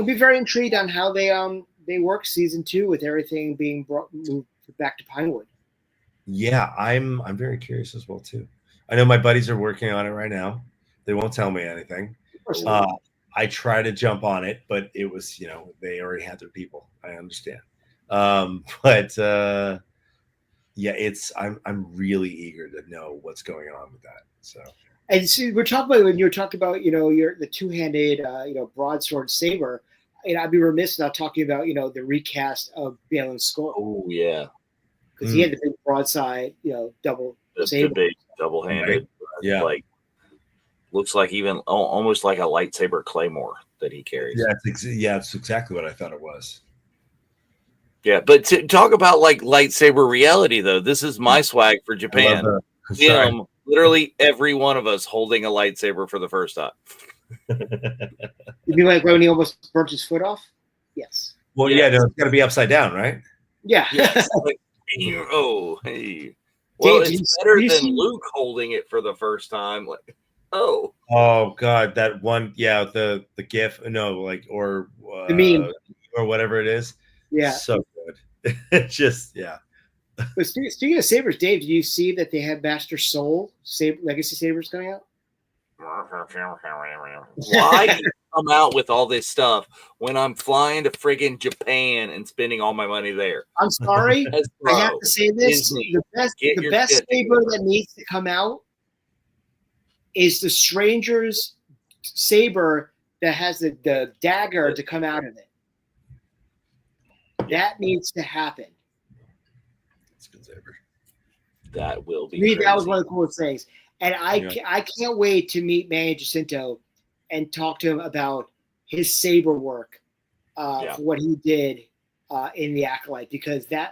be very intrigued on how they work season 2 with everything being moved back to Pinewood. Yeah, I'm very curious as well too. I know my buddies are working on it right now. They won't tell me anything. I try to jump on it, but it was, they already had their people. I understand. Yeah, I'm really eager to know what's going on with that. So, and see, we're talking about when you're talking about the two-handed broadsword saber. I'd be remiss not talking about the recast of Balin Skull. Oh yeah, because he had the big broadside, double saber, the big double-handed. Right. Yeah, like looks like even almost like a lightsaber claymore that he carries. Yeah, that's exactly what I thought it was. Yeah, but to talk about like lightsaber reality, though, this is my swag for Japan. Literally every one of us holding a lightsaber for the first time. You mean like when he almost burnt his foot off? Yes. Well, yeah, no, it's got to be upside down, right? Yeah. Yes. Like, oh, hey. Well, it's better than Luke holding it for the first time. Like, Oh, Oh God, that one, yeah, the GIF, no, like The meme. or whatever it is, Yeah. so good. It just, yeah. But speaking of sabers, Dave, did you see that they have Master Soul Legacy Sabers coming out? why do you come out with all this stuff when I'm flying to friggin' Japan and spending all my money there? I'm sorry, I have Hasbro, to say this: Disney, the best shit saber together. that needs to come out is the Stranger's saber that has the dagger to come out of it. That needs to happen. It's a good saber. That will be To me, crazy. that was one of the coolest things. And I can't wait to meet Manny Jacinto and talk to him about his saber work for what he did in the Acolyte, because I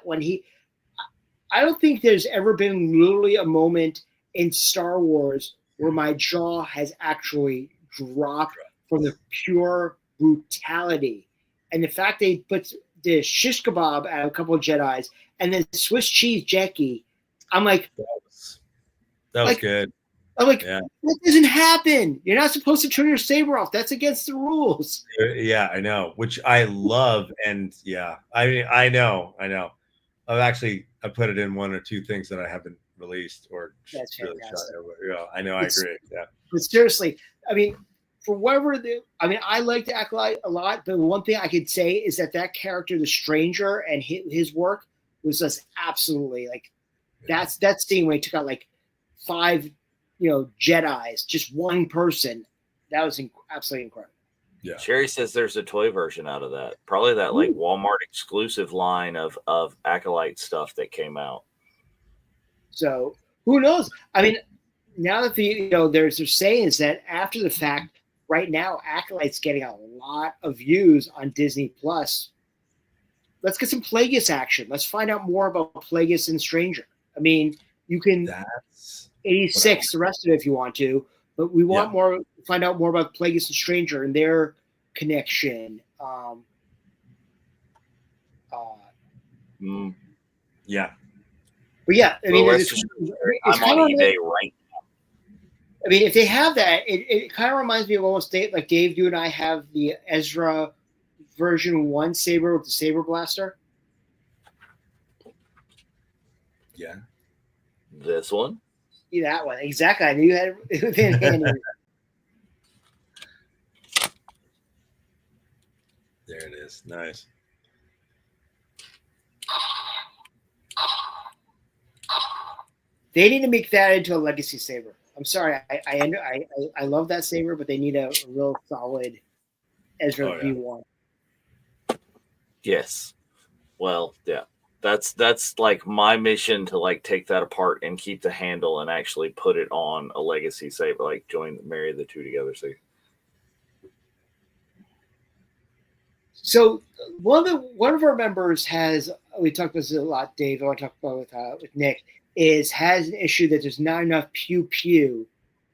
don't think there's ever been literally a moment in Star Wars where my jaw has actually dropped from the pure brutality. And the fact they put the shish kebab at a couple of Jedis and then Swiss cheese Jackie, I'm like, that was good. I'm like, that doesn't happen. You're not supposed to turn your saber off. That's against the rules. Yeah, I know, which I love. And yeah, I mean, I know. I put it in one or two things that I haven't released or That's really fantastic. shot. I know, I agree. Yeah. But seriously, I mean, for whatever I like the Acolyte a lot, but one thing I could say is that character, the Stranger, and his work was just absolutely like, that scene when he took out like 5, Jedis, just one person. That was absolutely incredible. Yeah. Sherry says there's a toy version out of that. Probably that like Walmart exclusive line of Acolyte stuff that came out. So who knows? I mean, now that they're saying is that after the fact, right now Acolyte's getting a lot of views on Disney Plus. Let's get some Plagueis action. Let's find out more about Plagueis and Stranger. I mean, you can 86 the rest of it if you want to, but we want more. Find out more about Plagueis and Stranger and their connection. Yeah. But yeah, I mean, it's I'm on eBay right now. I mean, if they have that, it kind of reminds me of almost like Dave, you and I have the Ezra version 1 saber with the saber blaster. Yeah. This one? Yeah, that one. Exactly. I knew you had it within hand. There it is. Nice. They need to make that into a legacy saber. I'm sorry. I love that saber, but they need a real solid Ezra V1. Yes. Well, yeah. That's like my mission to like take that apart and keep the handle and actually put it on a legacy saber, like marry the two together. So one of our members we talked about this a lot, Dave. I want to talk about with Nick has an issue that there's not enough pew pew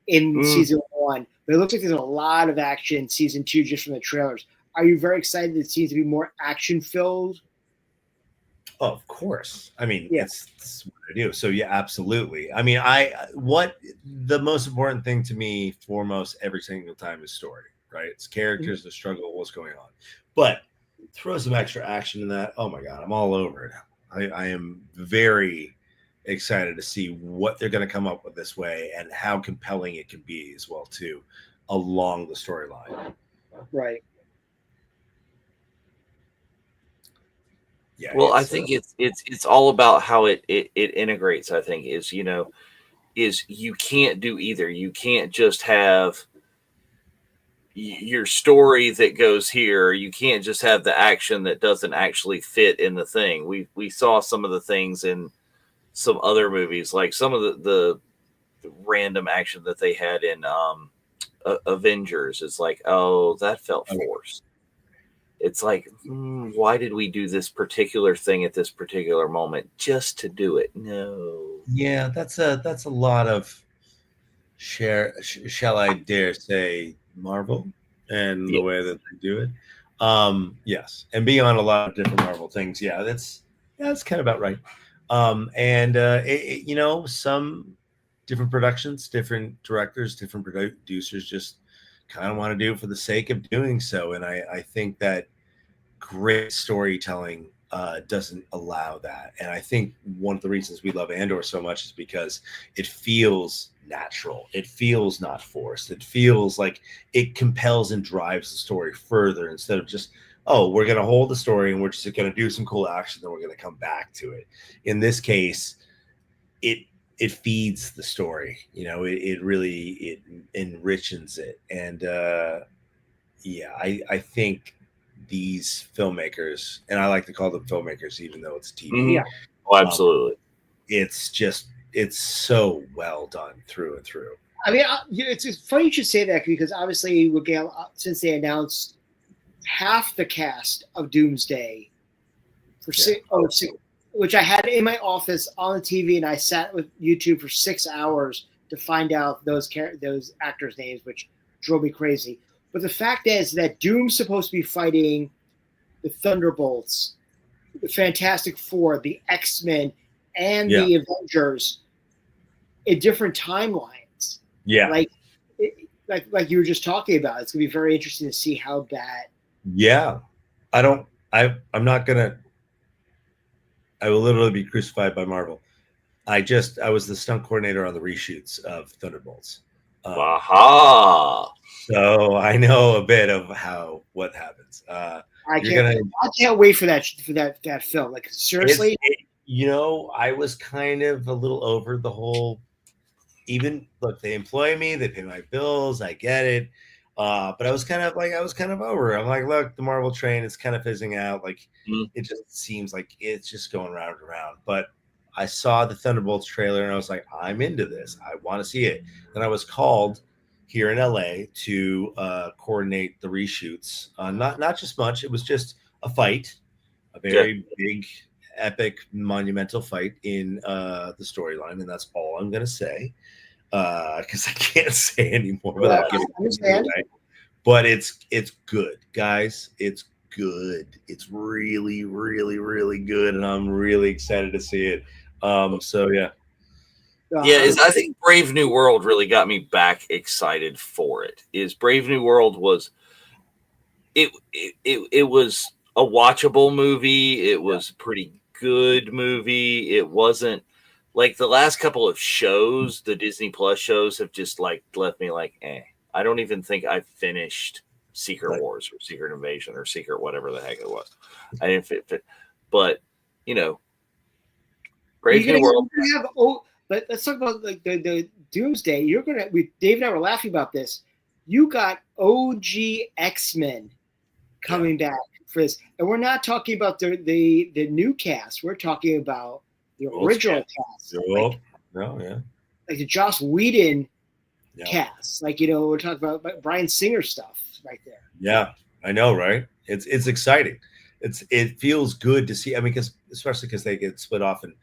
in season 1, but it looks like there's a lot of action in season 2 just from the trailers. Are you very excited that it seems to be more action filled? Oh, of course. I mean, it's what I do. So yeah, absolutely. I mean, what the most important thing to me foremost every single time is story, right? It's characters, the struggle, what's going on. But throw some extra action in that. Oh my God, I'm all over it. I am very excited to see what they're going to come up with this way and how compelling it can be as well too, along the storyline. Right. Yeah. Well, I think it's all about how it integrates. I think is you can't do either. You can't just have your story that goes here. You can't just have the action that doesn't actually fit in the thing. We saw some of the things in some other movies, like some of the random action that they had in Avengers. It's like, oh, that felt forced. It's like, why did we do this particular thing at this particular moment just to do it? No. Yeah, that's a lot of shall I dare say Marvel and the way that they do it. Yes, and beyond a lot of different Marvel things. Yeah, that's kind of about right. And some different productions, different directors, different producers just kind of want to do it for the sake of doing so. And I think that great storytelling doesn't allow that. And I think one of the reasons we love Andor so much is because it feels natural. It feels not forced. It feels like it compels and drives the story further instead of just, oh, we're going to hold the story and we're just going to do some cool action, then we're going to come back to it. In this case, it feeds the story. You know, it really enriches it. And I think these filmmakers, and I like to call them filmmakers, even though it's TV. Mm-hmm. Yeah. Oh, absolutely. It's so well done through and through. I mean, it's funny you should say that because obviously, since they announced half the cast of Doomsday for which I had in my office on the TV, and I sat with YouTube for 6 hours to find out those actors' names, which drove me crazy. But the fact is that Doom's supposed to be fighting the Thunderbolts, the Fantastic Four, the X-Men, and the Avengers in different timelines. Yeah. Like you were just talking about. It's going to be very interesting to see how that. Yeah. I'm not going to. I will literally be crucified by Marvel. I was the stunt coordinator on the reshoots of Thunderbolts. Aha. So I know a bit of what happens. I can't wait for that film. Like seriously, I was kind of a little over the whole. Even look, they employ me, they pay my bills, I get it. But I was kind of over. I'm like, look, the Marvel train is kind of fizzing out. Like it just seems like it's just going round and round. But I saw the Thunderbolts trailer and I was like, I'm into this. I want to see it. And I was called here in LA to coordinate the reshoots. Not just much. It was just a fight, a very big, epic, monumental fight in the storyline, and that's all I'm going to say because I can't say anymore without giving it away. But it's good, guys. It's good. It's really, really, really good, and I'm really excited to see it. So yeah. I think Brave New World really got me back excited for it. Brave New World was it was a watchable movie. It was a pretty good movie. It wasn't like the last couple of shows, the Disney Plus shows have just like left me like, I don't even think I finished Secret Wars or Secret Invasion or Secret whatever the heck it was. I didn't fit. But Brave New World. But let's talk about the Doomsday. Dave and I were laughing about this. You got OG X-Men coming back for this, and we're not talking about the new cast. We're talking about the original cast. Like the Joss Whedon cast. Like we're talking about Bryan Singer stuff right there. Yeah, I know, right? It's exciting. It feels good to see. I mean, especially because they get split off and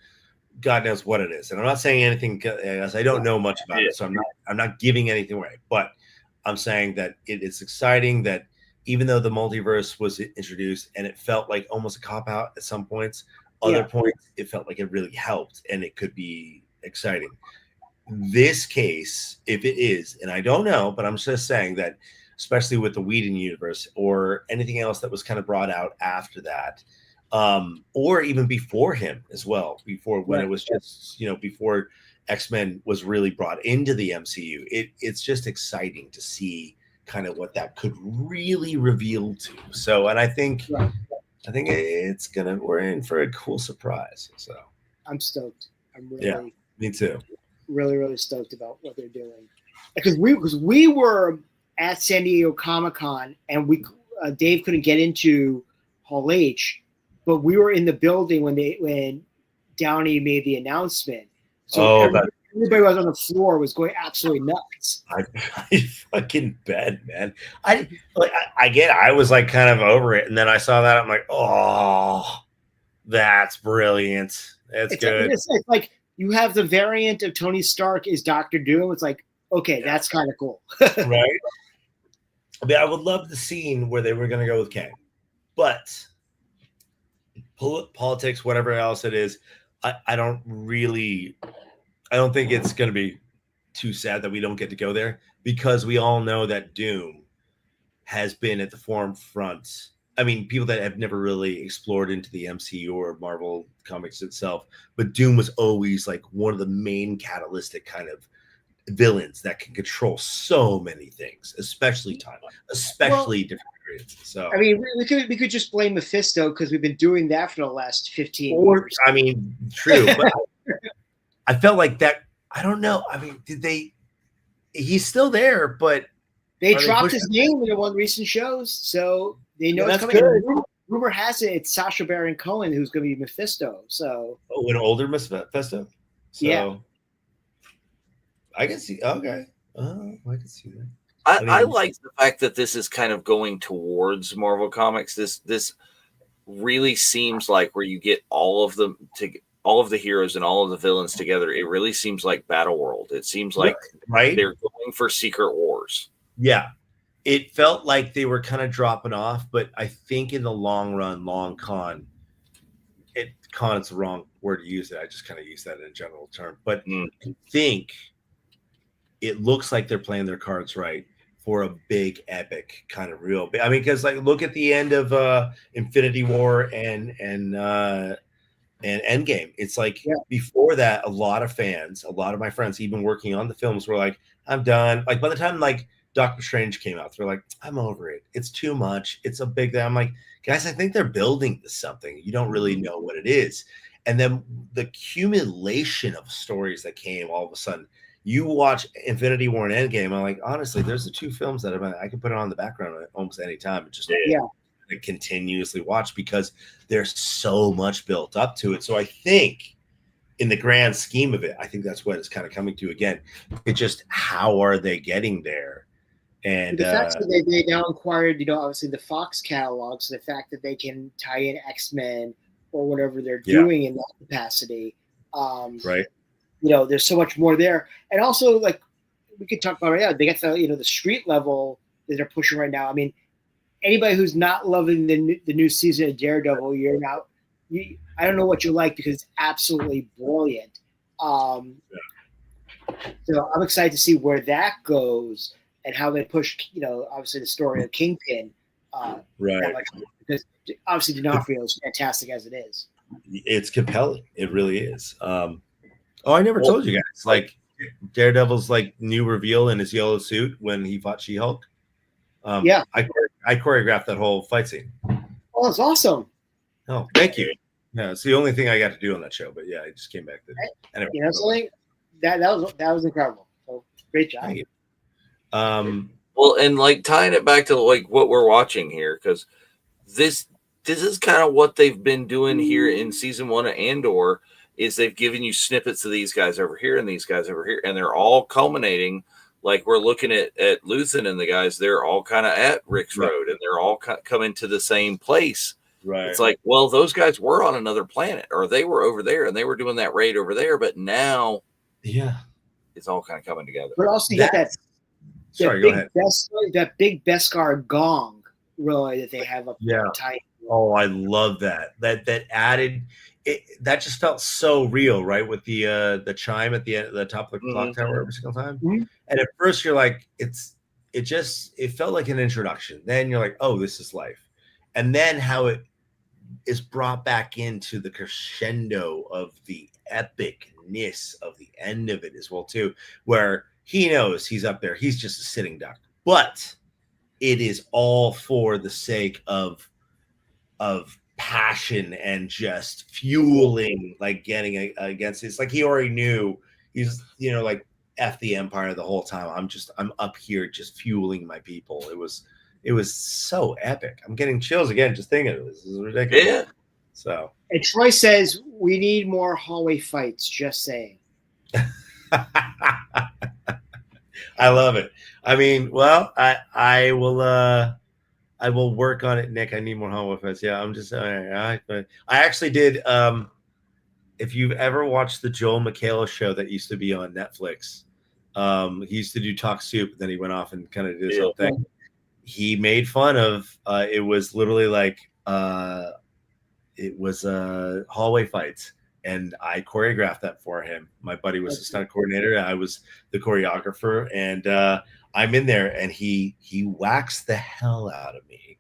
God knows what it is. And I'm not saying anything as I don't know much about it, so I'm not giving anything away. But I'm saying that it's exciting that even though the multiverse was introduced and it felt like almost a cop out at some points, other points it felt like it really helped and it could be exciting. This case, if it is, and I don't know, but I'm just saying that, especially with the Whedon universe or anything else that was kind of brought out after that, or even before him as well, before when it was just, before X-Men was really brought into the MCU, it's just exciting to see kind of what that could really reveal to. So, and I think we're in for a cool surprise. So I'm stoked. I'm really, me too. Really, really stoked about what they're doing. Because we were at San Diego Comic-Con and Dave couldn't get into Hall H, but we were in the building when Downey made the announcement. So everybody was on the floor was going absolutely nuts. I fucking bet, man. I was like kind of over it, and then I saw that I'm like, oh, that's brilliant. It's good. It's like you have the variant of Tony Stark is Dr. Doom. It's like, okay, that's kind of cool, right? I mean, I would love the scene where they were going to go with Kang, but politics, whatever else it is, I don't think it's going to be too sad that we don't get to go there, because we all know that Doom has been at the forefront. I mean, people that have never really explored into the MCU or Marvel Comics itself, but Doom was always like one of the main catalytic kind of villains that can control so many things, especially time, especially different periods. So I mean, we could just blame Mephisto because we've been doing that for the last 15 years. I mean, true, but I felt like that. I don't know. I mean, did they? He's still there, but they dropped his name in one recent shows, so they know it's coming. Rumor has it it's Sacha Baron Cohen who's going to be Mephisto. So an older Mephisto. So, yeah. I can see. Okay. I can see that. I like the fact that this is kind of going towards Marvel Comics. This really seems like where you get all of the heroes and all of the villains together. It really seems like Battle World. It seems like they're going for Secret Wars. Yeah. It felt like they were kind of dropping off, but I think in the long run, con is the wrong word to use it. I just kind of use that in a general term. But I think it looks like they're playing their cards right for a big epic kind of real. I mean, because like look at the end of Infinity War and Endgame. It's like before that, a lot of my friends, even working on the films, were like, I'm done. Like by the time like Doctor Strange came out, they're like, I'm over it. It's too much. It's a big thing. I'm like, guys, I think they're building to something. You don't really know what it is. And then the accumulation of stories that came all of a sudden. You watch Infinity War and Endgame, I'm like, honestly, there's the two films that I can put it on the background at almost any time and just continuously watch because there's so much built up to it. So I think in the grand scheme of it, I think that's what it's kind of coming to again. It's just how are they getting there? And the fact that they now acquired, obviously the Fox catalog, so the fact that they can tie in X-Men or whatever they're doing in that capacity. Right. There's so much more there. And also, like, we could talk about they got the street level that they're pushing right now. I mean, anybody who's not loving the new season of Daredevil, I don't know what you like because it's absolutely brilliant. So I'm excited to see where that goes and how they push, obviously the story of Kingpin. Right. Because obviously D'Onofrio is fantastic as it is. It's compelling. It really is. I never told you guys. Like Daredevil's like new reveal in his yellow suit when he fought She-Hulk. I choreographed that whole fight scene. Oh, it's awesome. Oh, thank you. Yeah, it's the only thing I got to do on that show. But yeah, I just came back. Anyway, something that was incredible. So great job. Well, and like tying it back to like what we're watching here, because this is kind of what they've been doing here in season 1 of Andor. Is they've given you snippets of these guys over here and these guys over here, and they're all culminating. Like we're looking at Luthen and the guys, they're all kind of at Rick's Road, and they're all coming to the same place. Right. It's like, well, those guys were on another planet, or they were over there, and they were doing that raid over there, but now, it's all kind of coming together. But also, you get that go ahead. That big Beskar gong, really, that they have up tight. Oh, I love that. That added. That just felt so real, right? With the chime at the end, the top of the clock tower every single time. Mm-hmm. And at first you're like, it felt like an introduction. Then you're like, oh, this is life. And then how it is brought back into the crescendo of the epicness of the end of it as well, too, where he knows he's up there. He's just a sitting duck, but it is all for the sake of passion and just fueling, like getting against it. It's like he already knew he's, like F the Empire the whole time. I'm up here just fueling my people. It was so epic. I'm getting chills again just thinking of this. This is ridiculous. Yeah. So. And Troy says we need more hallway fights. Just saying. I love it. I mean, well, I will work on it, Nick. I need more hallway fights. Yeah, I'm just. I actually did. If you've ever watched the Joel McHale show that used to be on Netflix, he used to do Talk Soup. Then he went off and kind of did his own thing. He made fun of. It was literally like. It was hallway fights, and I choreographed that for him. My buddy was the stunt coordinator. I was the choreographer, and I'm in there, and he whacks the hell out of me.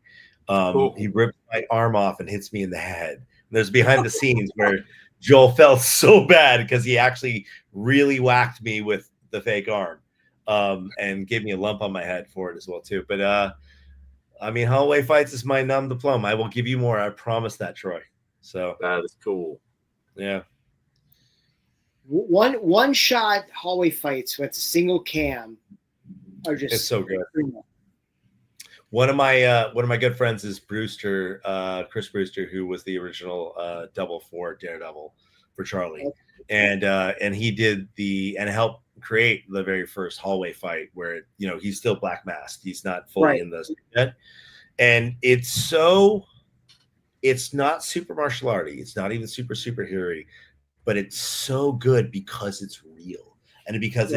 He rips my arm off and hits me in the head. There's behind the scenes where Joel felt so bad because he actually really whacked me with the fake arm, and gave me a lump on my head for it as well too. But I mean, hallway fights is my numb diploma. I will give you more. I promise that, Troy. So that is cool. Yeah. One shot hallway fights with a single cam are just it's so good. One of my good friends is Brewster, Chris Brewster, who was the original double for Daredevil for Charlie, and he did and helped create the very first hallway fight where he's still black masked, he's not fully in the yet, and it's not super martial arty, it's not even superhero-y, but it's so good because it's real and because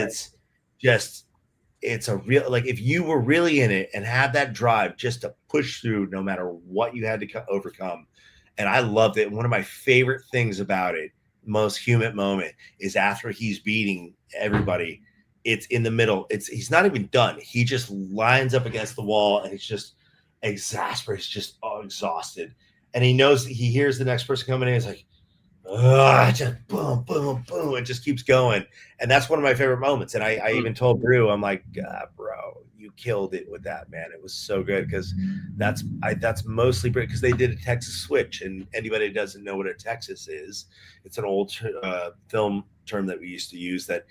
it's a real, like, if you were really in it and had that drive just to push through no matter what you had to overcome. And I loved it. One of my favorite things about it, most human moment, is after he's beating everybody, it's in the middle. He's not even done. He just lines up against the wall and it's just exasperated. He's just exhausted. And he hears the next person coming in. He's like, just boom, boom, boom. It just keeps going. And that's one of my favorite moments. And I even told Brew, I'm like, bro, you killed it with that, man. It was so good because that's mostly because they did a Texas switch. And anybody who doesn't know what a Texas is, it's an old film term that we used to use, that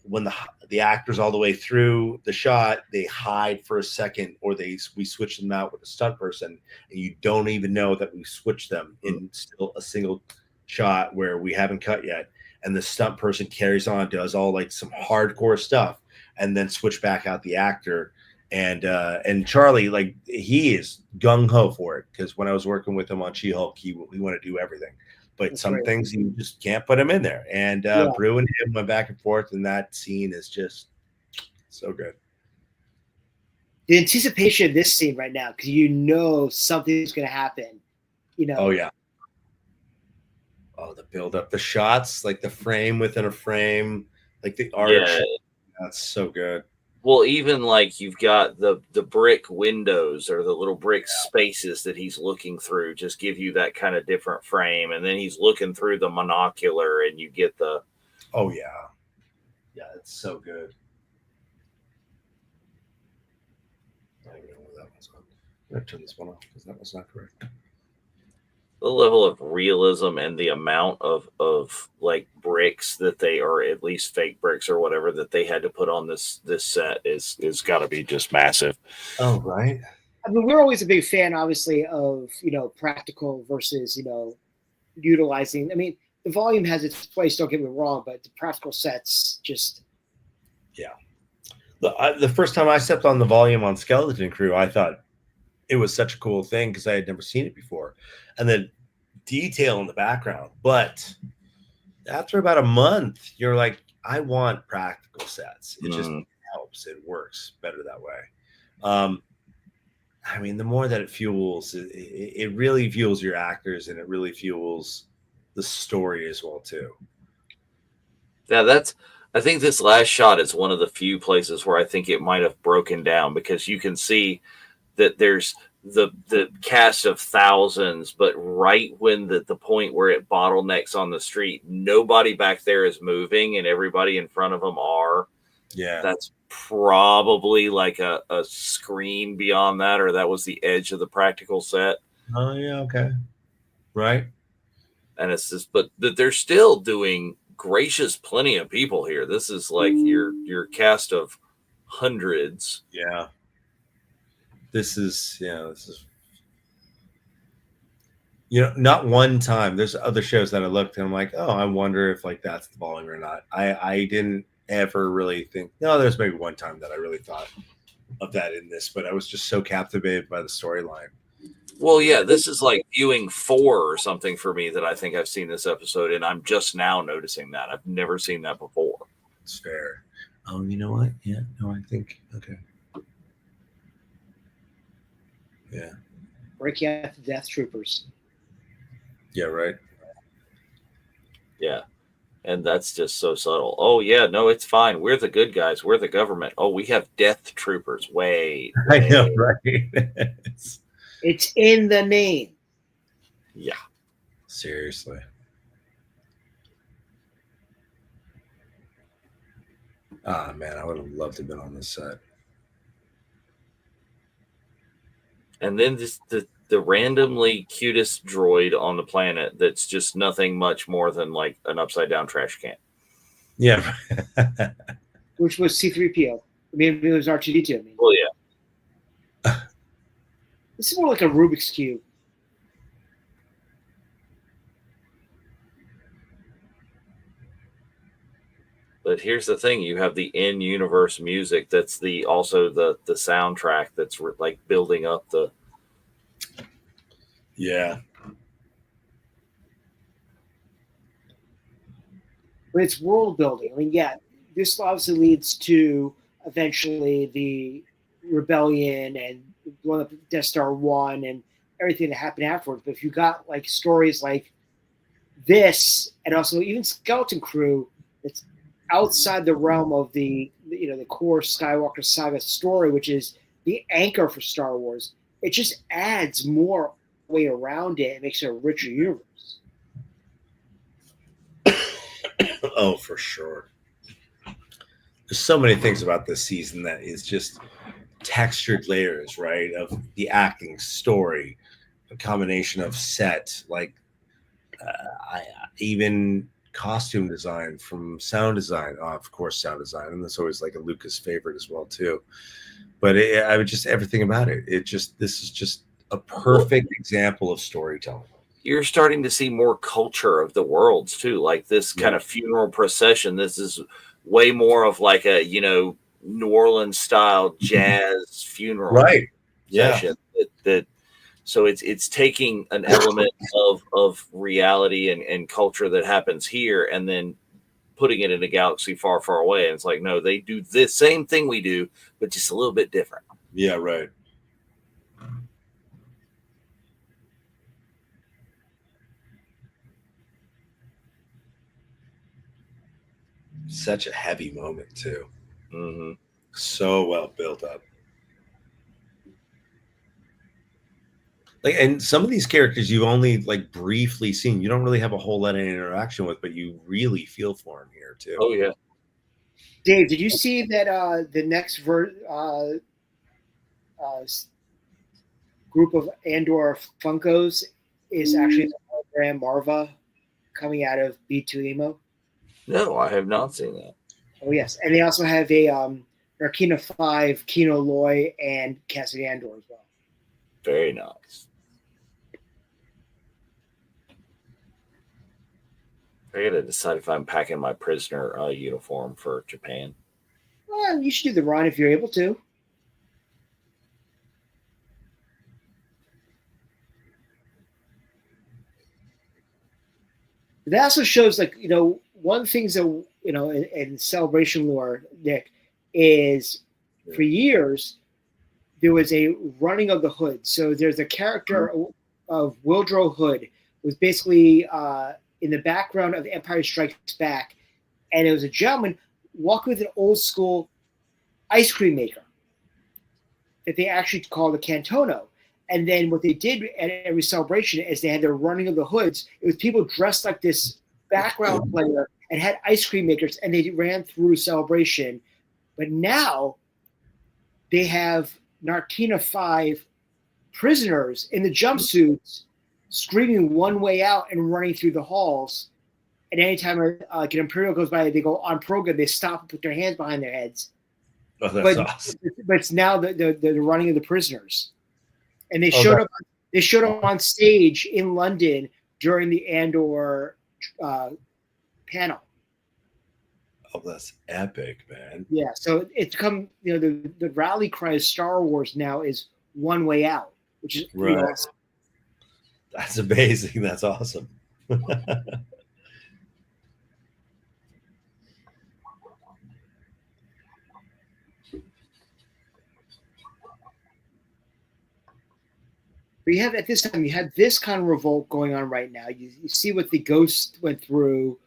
when the actor's all the way through the shot, they hide for a second, or we switch them out with a stunt person, and you don't even know that we switched them in still a single shot where we haven't cut yet. And the stunt person carries on, does all like some hardcore stuff, and then switch back out the actor. And Charlie, like, he is gung ho for it, because when I was working with him on She-Hulk, he wanted to do everything. But that's some things you just can't put him in there. And Brew and him went back and forth, and that scene is just so good. The anticipation of this scene right now, because something's going to happen. Oh, yeah. Oh, the build up, the shots, like the frame within a frame, like the arch. Yeah. That's so good. Well, even like you've got the brick windows or the little brick spaces that he's looking through just give you that kind of different frame. And then he's looking through the monocular and you get the... Oh, yeah. Yeah, it's so good. I don't even know where that one's on. I'm going to turn this one off because that was not correct. The level of realism and the amount of like bricks that they are, at least fake bricks or whatever, that they had to put on this set is got to be just massive. Oh, right. I mean, we're always a big fan, obviously, of practical versus utilizing. I mean, the volume has its place. Don't get me wrong, but the practical sets just. Yeah. The first time I stepped on the volume on Skeleton Crew, I thought it was such a cool thing because I had never seen it before. And then detail in the background. But after about a month, you're like, I want practical sets. It just helps. It works better that way. I mean, the more that it fuels, it really fuels your actors, and it really fuels the story as well, too. Yeah, I think this last shot is one of the few places where I think it might have broken down, because you can see that there's the cast of thousands, but right when the point where it bottlenecks on the street, nobody back there is moving and everybody in front of them are. Yeah. That's probably like a screen beyond that, or that was the edge of the practical set. Oh, yeah. Okay. Right. And it's just, but they're still doing gracious plenty of people here. This is like your cast of hundreds. Yeah. This is not one time. There's other shows that I looked and I'm like, oh, I wonder if like that's the volume or not. I didn't ever really think. No, there's maybe one time that I really thought of that in this, but I was just so captivated by the storyline. Well, yeah, this is like viewing 4 or something for me, that I think I've seen this episode, and I'm just now noticing that. I've never seen that before. It's fair. Oh, you know what? Yeah, no, I think, okay. Yeah. Breaking out the Death Troopers. Yeah, right. Yeah. And that's just so subtle. Oh, yeah, no, it's fine. We're the good guys. We're the government. Oh, we have death troopers. Wait. I know, right? It's in the name. Yeah. Seriously. Ah, man, I would have loved to have been on this set. And then just the randomly cutest droid on the planet that's just nothing much more than like an upside down trash can. Yeah. Which was C-3PO. I mean, it was R2-D2. I mean. Well, yeah. This is more like a Rubik's Cube. But here's the thing: you have the in-universe music. That's also the soundtrack that's like building up the. Yeah. But it's world building. I mean, yeah, this obviously leads to eventually the rebellion and blowing up Death Star 1 and everything that happened afterwards. But if you got like stories like this, and also even Skeleton Crew, that's outside the realm of the core Skywalker saga story, which is the anchor for Star Wars, it just adds more way around it and makes it a richer universe. Oh, for sure. There's so many things about this season that is just textured layers, right? Of the acting, story, a combination of set, like even costume design from sound design. Oh, of course, sound design, and that's always like a Lucas favorite as well too. But I would just everything about it. This is just a perfect example of storytelling. You're starting to see more culture of the worlds too, like this kind of funeral procession. This is way more of like a New Orleans style jazz funeral, right? Session that so it's taking an element of reality and culture that happens here, and then putting it in a galaxy far, far away. And it's like, no, they do the same thing we do, but just a little bit different. Yeah, right. Such a heavy moment too. Mm-hmm. So well built up. Like, and some of these characters you've only like briefly seen. You don't really have a whole lot of interaction with, but you really feel for him here too. Oh yeah. Dave, did you see that the next group of Andor Funkos is actually the hologram Marva coming out of B2 Emo? No, I have not seen that. Oh yes, and they also have a Narkina 5, Kino Loy, and Cassidy Andor as well. Very nice. I gotta decide if I'm packing my prisoner uniform for Japan. Well, you should do the run if you're able to. That also shows, like, one of the things that, in Celebration lore, Nick, is for years there was a running of the hood. So there's a character of Wildrow Hood, who was basically in the background of Empire Strikes Back, and it was a gentleman walking with an old school ice cream maker that they actually called a Cantono. And then what they did at every celebration is they had their running of the hoods. It was people dressed like this background player and had ice cream makers, and they ran through Celebration. But now they have Narkina 5 prisoners in the jumpsuits screaming one way out and running through the halls. And anytime an Imperial goes by, they go on program, they stop and put their hands behind their heads. Oh, that's awesome. But it's now the running of the prisoners. And they showed up. They showed up on stage in London during the Andor panel. Oh, that's epic, man. Yeah, so it's come. The rally cry of Star Wars now is one way out, which is right. Awesome. That's amazing. That's awesome. But you have at this time, you have this kind of revolt going on right now. You see what the Ghost went through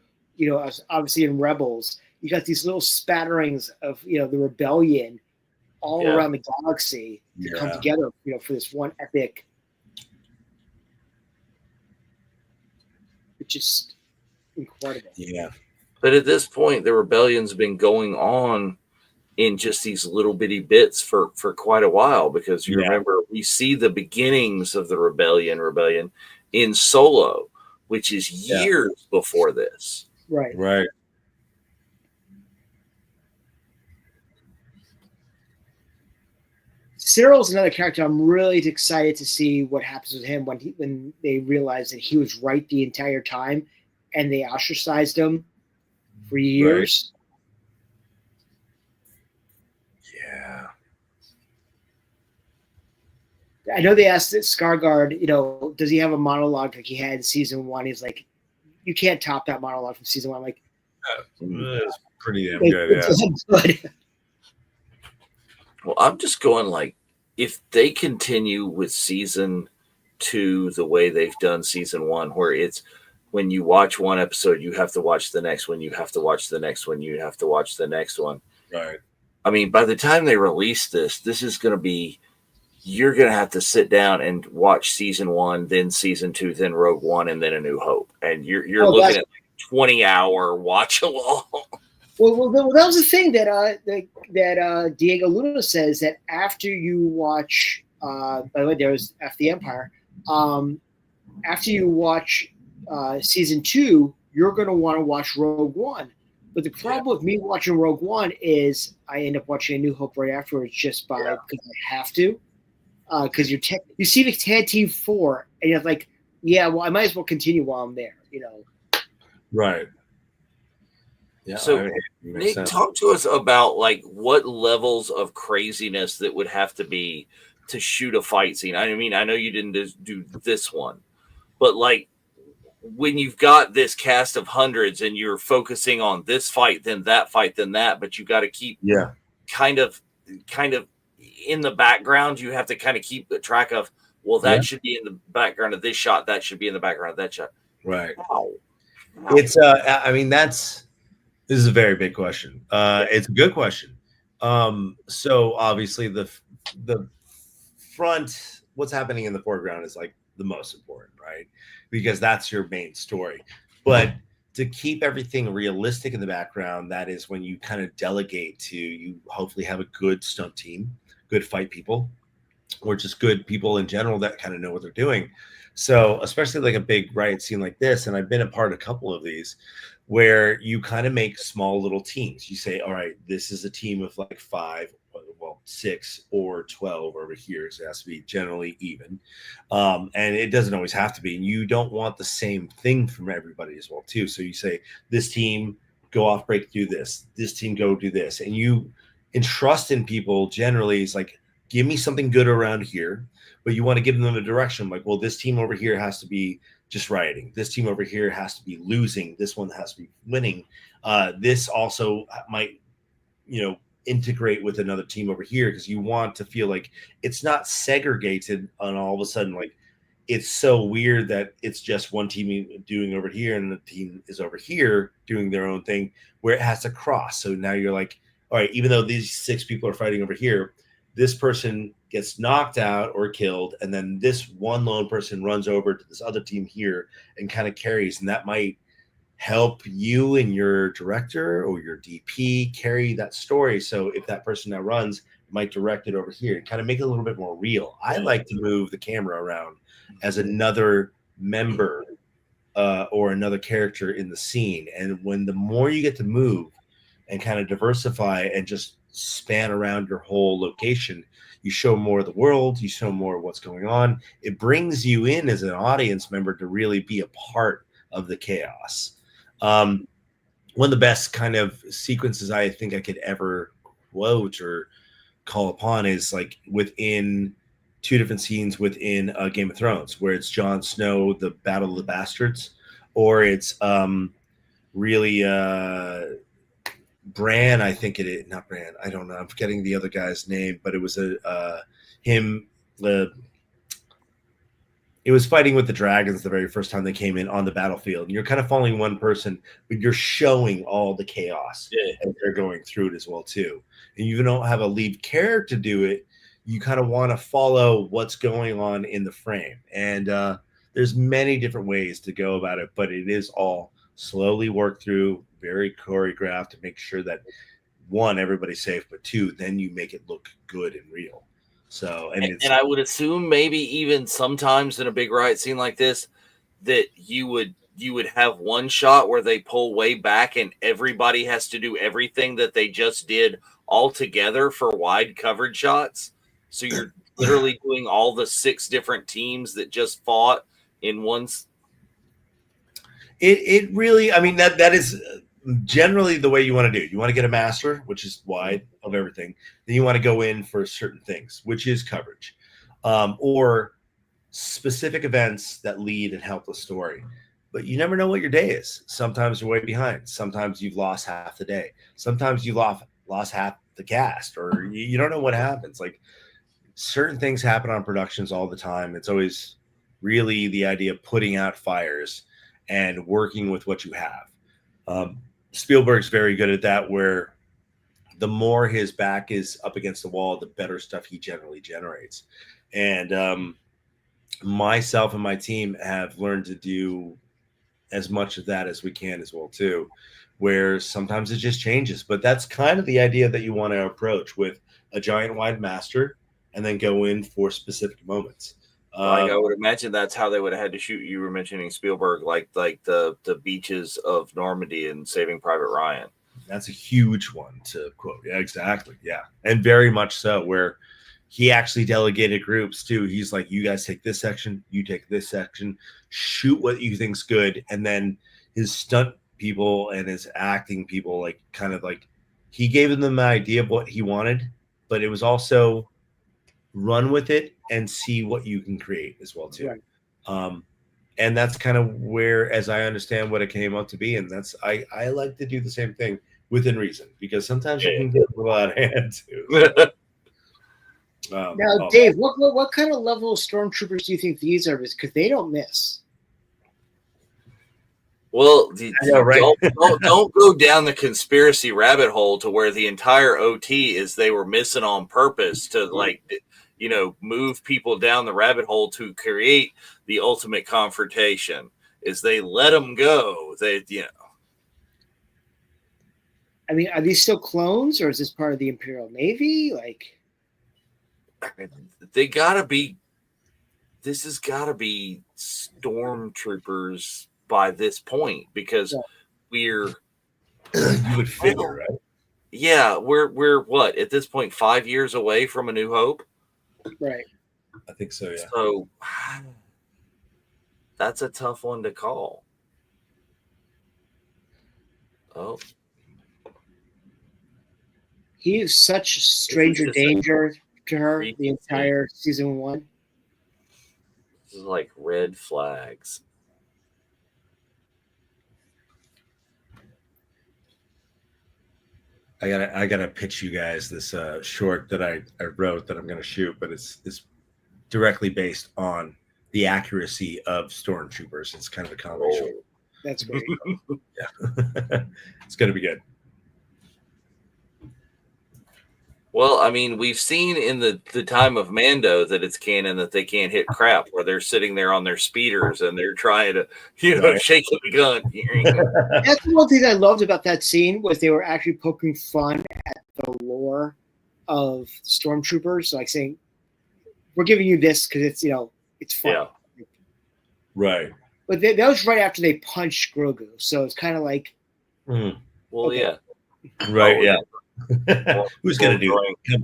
obviously in Rebels, you got these little spatterings of the rebellion all around the galaxy to come together, for this one epic. It's just incredible. Yeah. But at this point, the rebellion's been going on in just these little bitty bits for quite a while, because you remember we see the beginnings of the rebellion in Solo, which is years before this. Right. Cyril's another character I'm really excited to see what happens with him when they realize that he was right the entire time and they ostracized him for years. Yeah. I know they asked Skarsgård, does he have a monologue like he had in season 1? He's like, you can't top that monologue from season 1. I'm like, it's pretty damn good. Good. Well, I'm just going like, if they continue with season 2 the way they've done season 1, where it's when you watch one episode, you have to watch the next one, you have to watch the next one, you have to watch the next one. Right. I mean, by the time they release this is going to be, you're going to have to sit down and watch season 1, then season 2, then Rogue One, and then A New Hope. And you're looking at like 20-hour watch along. Well, that was the thing that Diego Luna says, that after you watch, by the way, there was after the Empire, after you watch season 2, you're going to want to watch Rogue One. But the problem with me watching Rogue One is I end up watching A New Hope right afterwards, just because I have to. Because you see the Tantive 4, and you're like, well, I might as well continue while I'm there, Right. Yeah. So, Nick, talk to us about like what levels of craziness that would have to be to shoot a fight scene. I mean, I know you didn't do this one, but like when you've got this cast of hundreds and you're focusing on this fight, then that fight, then that, but you got to keep kind of in the background. You have to kind of keep track of, well, that should be in the background of this shot. That should be in the background of that shot. Right. Wow. It's I mean, this is a very big question. It's a good question. So obviously the front, what's happening in the foreground is like the most important, right? Because that's your main story. But to keep everything realistic in the background, that is when you kind of delegate to, you hopefully have a good stunt team, good fight people, or just good people in general that kind of know what they're doing. So especially like a big riot scene like this, and I've been a part of a couple of these, where you kind of make small little teams. You say, all right, this is a team of like 5, 6 or 12 over here. So it has to be generally even. And it doesn't always have to be. And you don't want the same thing from everybody as well, too. So you say, this team go off break, do this. This team go do this. And you entrust in people generally. It's like, give me something good around here. But you want to give them a direction. Like, well, this team over here has to be just rioting. This team over here has to be losing. This one has to be winning. This also might, integrate with another team over here, because you want to feel like it's not segregated and all of a sudden like it's so weird that it's just one team doing over here and the team is over here doing their own thing, where it has to cross. So now you're like, all right, even though these 6 people are fighting over here, this person gets knocked out or killed, and then this one lone person runs over to this other team here and kind of carries, and that might help you and your director or your DP carry that story. So if that person now runs, might direct it over here and kind of make it a little bit more real. I like to move the camera around as another member or another character in the scene. And when the more you get to move and kind of diversify and just span around your whole location, you show more of the world, you show more of what's going on. It brings you in as an audience member to really be a part of the chaos. One of the best kind of sequences I think I could ever quote or call upon is like within 2 different scenes within Game of Thrones, where it's Jon Snow, the Battle of the Bastards, or it's really Bran, I think it is. Not Bran, I don't know. I'm forgetting the other guy's name, but it was him. it was fighting with the dragons the very first time they came in on the battlefield. And you're kind of following one person, but you're showing all the chaos as they're going through it as well too. And you don't have a lead character to do it. You kind of want to follow what's going on in the frame. And there's many different ways to go about it, but it is all slowly worked through, very choreographed to make sure that one, everybody's safe, but two, then you make it look good and real. So, and I would assume maybe even sometimes in a big riot scene like this, that you would have one shot where they pull way back and everybody has to do everything that they just did all together for wide coverage shots. So you're literally doing all the 6 different teams that just fought in one. It really, I mean, that is generally the way you want to do. You want to get a master, which is wide of everything. Then you want to go in for certain things, which is coverage, or specific events that lead and help the story. But you never know what your day is. Sometimes you're way behind. Sometimes you've lost half the day. Sometimes you lost half the cast, or you don't know what happens. Like certain things happen on productions all the time. It's always really the idea of putting out fires and working with what you have. Spielberg's very good at that, where the more his back is up against the wall, the better stuff he generally generates. And myself and my team have learned to do as much of that as we can as well too, where sometimes it just changes. But that's kind of the idea that you want to approach with a giant wide master and then go in for specific moments. Like I would imagine that's how they would have had to shoot. You were mentioning Spielberg, like the beaches of Normandy and Saving Private Ryan. That's a huge one to quote. Yeah, exactly. Yeah, and very much so. Where he actually delegated groups too. He's like, you guys take this section, you take this section, shoot what you think's good, and then his stunt people and his acting people, like kind of like he gave them the idea of what he wanted, but it was also run with it and see what you can create as well too. Right. And that's kind of where, as I understand what it came out to be, and that's I like to do the same thing within reason, because sometimes you can get a little out of hand too. Now, Dave, what kind of level of stormtroopers do you think these are? Because they don't miss. Well, don't go down the conspiracy rabbit hole to where the entire OT is they were missing on purpose to move people down the rabbit hole to create the ultimate confrontation. Is they let them go? I mean, are these still clones, or is this part of the Imperial Navy? Like, they gotta be. This has got to be stormtroopers by this point, because we're. You would figure, right? Yeah, we're what at this point 5 years away from A New Hope. Right. I think so. Yeah. So that's a tough one to call. Oh. He is such stranger danger to her the entire season 1. This is like red flags. I gotta pitch you guys this short that I wrote that I'm gonna shoot, but it's directly based on the accuracy of stormtroopers. It's kind of a comedy short. That's great. Yeah, it's gonna be good. Well, I mean, we've seen in the time of Mando that it's canon that they can't hit crap, where they're sitting there on their speeders and they're trying to, shake the gun. That's the one thing I loved about that scene, was they were actually poking fun at the lore of stormtroopers, like saying, "We're giving you this because it's it's fun." Yeah. Right. But that was right after they punched Grogu, so it's kind of like, well, okay. Yeah. Right. Yeah. Who's gonna do it?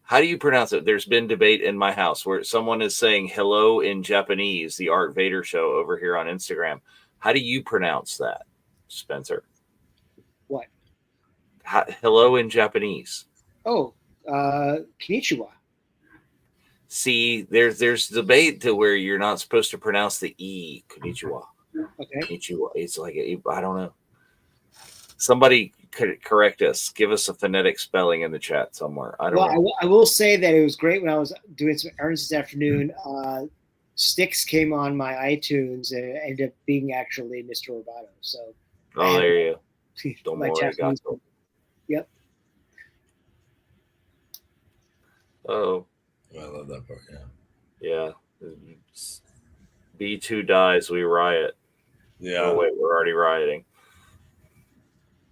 How do you pronounce it? There's been debate in my house where someone is saying hello in Japanese, the Art Vader show over here on Instagram. How do you pronounce that, Spencer? What? Hello in Japanese. Oh, konnichiwa. See, there's debate to where you're not supposed to pronounce the E, konnichiwa. Okay. Konnichiwa. It's like, I don't know. Somebody correct us. Give us a phonetic spelling in the chat somewhere. I don't know. I will say that it was great when I was doing some errands this afternoon. Sticks came on my iTunes and it ended up being actually Mr. Roboto. So, there you go. Don't my worry, Japanese. Yep. Oh, I love that part. yeah. B2 dies, we riot. Yeah. Oh wait, we're already rioting.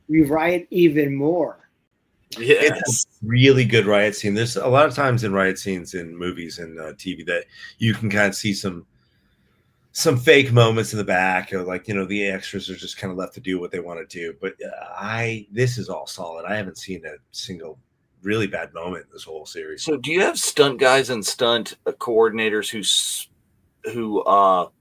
We riot even more. Yes. It's a really good riot scene. There's a lot of times in riot scenes in movies and TV that you can kind of see some fake moments in the back, or like, the extras are just kind of left to do what they want to do. But this is all solid. I haven't seen a single really bad moment in this whole series. So, do you have stunt guys and stunt coordinators who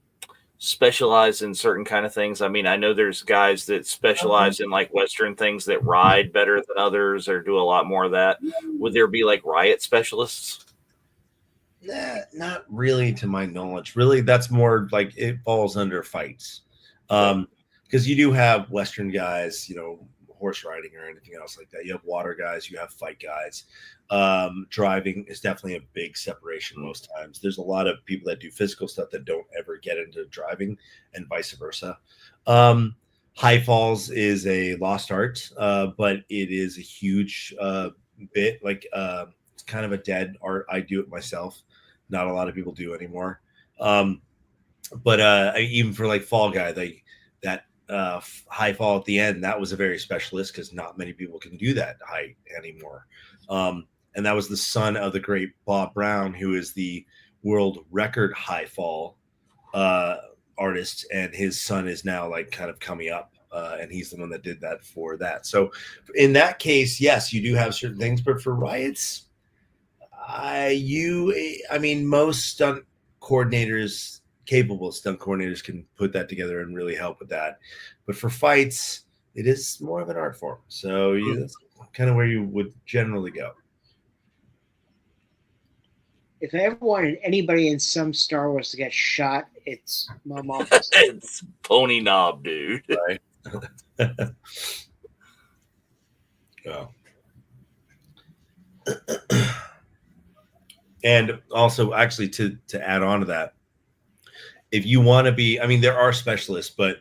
specialize in certain kind of things? I mean, I know there's guys that specialize in like Western things that ride better than others or do a lot more of that. Would there be like riot specialists? Nah, not really to my knowledge. Really, that's more like it falls under fights. Because you do have Western guys, horse riding or anything else like that. You have water guys, you have fight guys. Driving is definitely a big separation most times. There's a lot of people that do physical stuff that don't ever get into driving, and vice versa. High falls is a lost art, but it is a huge bit. Like it's kind of a dead art. I do it myself. Not a lot of people do anymore. But even for like Fall Guy, that high fall at the end, that was a very specialist because not many people can do that height anymore. And that was the son of the great Bob Brown, who is the world record high fall artist, and his son is now like kind of coming up, and he's the one that did that for that. So in that case, yes, you do have certain things, but for riots, most stunt coordinators, capable stunt coordinators, can put that together and really help with that. But for fights, it is more of an art form. So that's kind of where you would generally go. If I ever wanted anybody in some Star Wars to get shot, it's my mom. It's Pony Knob, dude. Right. Oh. And also, actually, to add on to that, if you want to be, there are specialists, but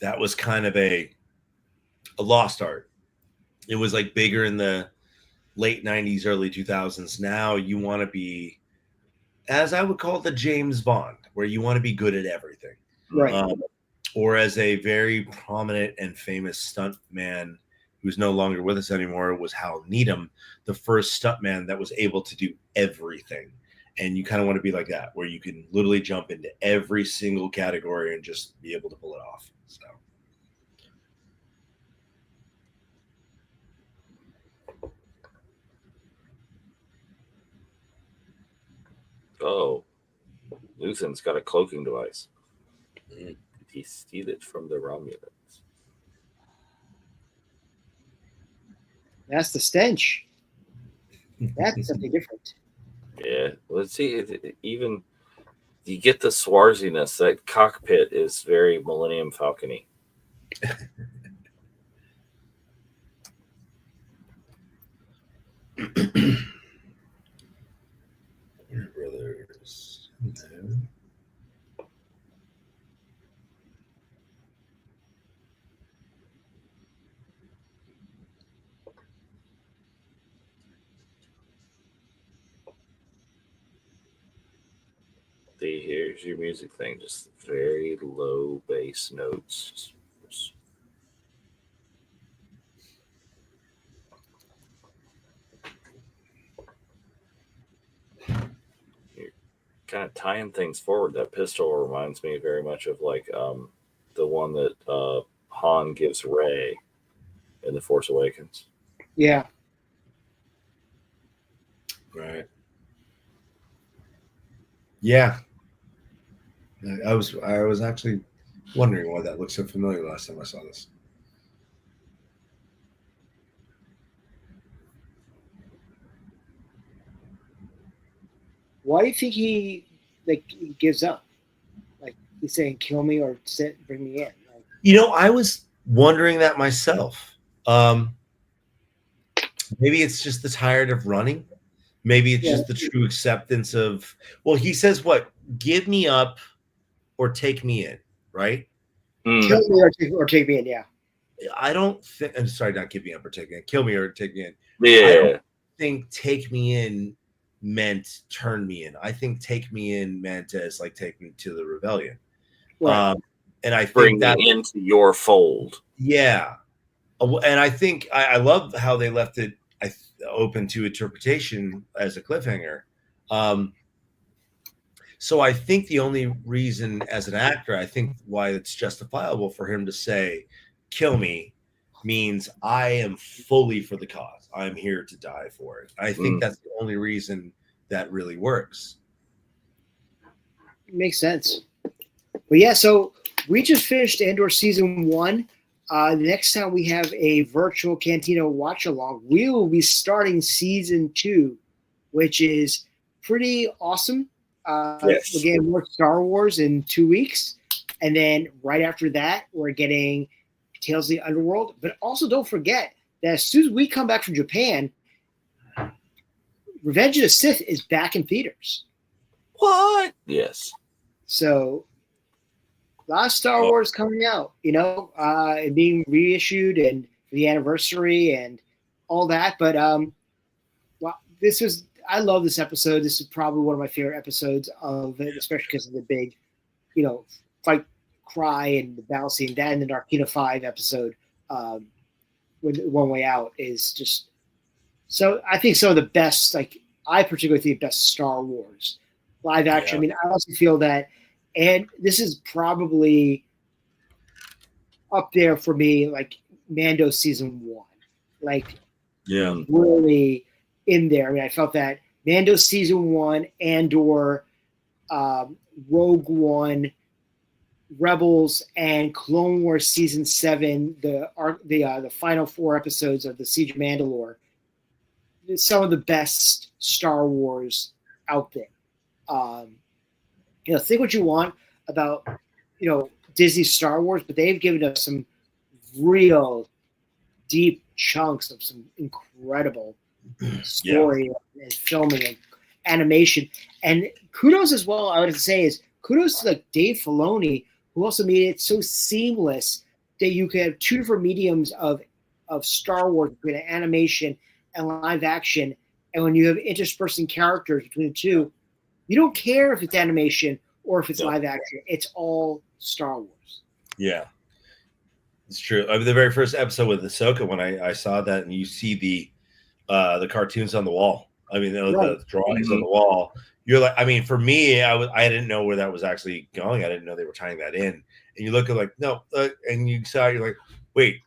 that was kind of a lost art. It was like bigger in the late 90s, early 2000s. Now you want to be, as I would call it, the James Bond, where you want to be good at everything. Right. Or as a very prominent and famous stunt man who's no longer with us anymore, was Hal Needham, the first stuntman that was able to do everything. And you kind of want to be like that, where you can literally jump into every single category and just be able to pull it off. So. Oh, Luthen's got a cloaking device. Did he steal it from the Romulans? That's the stench. That's something different. Yeah, let's see. Even you get the swarziness. That cockpit is very Millennium Falcon-y. Brothers. No. Here's your music thing, just very low bass notes. You're kind of tying things forward. That pistol reminds me very much of like the one that Han gives Rey in The Force Awakens. Yeah. Right. Yeah. I was actually wondering why that looked so familiar last time I saw this. Why do you think he gives up? Like he's saying, "Kill me or bring me in." I was wondering that myself. Maybe it's just the tired of running. Maybe it's just the true acceptance of, well, he says, what? Give me up or take me in, right? Kill me or take me in, yeah. I don't think, I'm sorry, not give me up or take me in. Kill me or take me in. Yeah. I don't think take me in meant turn me in. I think take me in meant as like take me to the rebellion. Right. And I Bring think that me into your fold. Yeah. And I think I love how they left it open to interpretation as a cliffhanger. So I think the only reason as an actor, I think why it's justifiable for him to say, kill me, means I am fully for the cause. I'm here to die for it. I think that's the only reason that really works. Makes sense. But yeah, so we just finished Andor season 1. The next time we have a virtual Cantina watch along, we will be starting season 2, which is pretty awesome. Yes. We're getting more Star Wars in 2 weeks. And then right after that, we're getting Tales of the Underworld. But also don't forget that as soon as we come back from Japan, Revenge of the Sith is back in theaters. What? Yes. So a lot of Star Wars coming out, and being reissued and for the anniversary and all that. But I love this episode. This is probably one of my favorite episodes of it, especially because of the big, fight cry and the battle scene. That and the Narkina 5 episode, with One Way Out, is just so. I think some of the best, I particularly think best Star Wars live action. Yeah. I also feel that. And this is probably up there for me, like Mando season 1, really in there. I felt that Mando season 1, Andor, Rogue One, Rebels, and Clone Wars season 7, the final 4 episodes of the Siege of Mandalore, some of the best Star Wars out there. Think what you want about, Disney Star Wars, but they've given us some real deep chunks of some incredible story and filming and animation. And kudos as well, I would say, is kudos to Dave Filoni, who also made it so seamless that you could have 2 different mediums of Star Wars between animation and live action. And when you have interspersing characters between the two, you don't care if it's animation or if it's live action. It's all Star Wars. Yeah, it's true. I mean, the very first episode with Ahsoka, when I saw that, and you see the cartoons on the wall. I mean, the drawings on the wall. You're like, for me, I didn't know where that was actually going. I didn't know they were tying that in. And you look at and you saw, you're like, wait,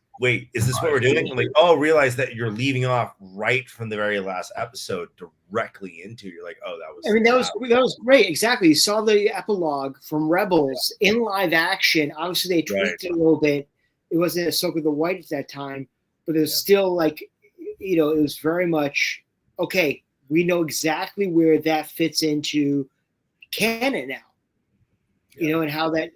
is this what we're doing? I'm like, realize that you're leaving off right from the very last episode directly into. You're like, that was great. Exactly. You saw the epilogue from Rebels in live action. Obviously, they tweaked it a little bit. It wasn't Ahsoka the White at that time, but it was still it was very much okay. We know exactly where that fits into canon now, and how that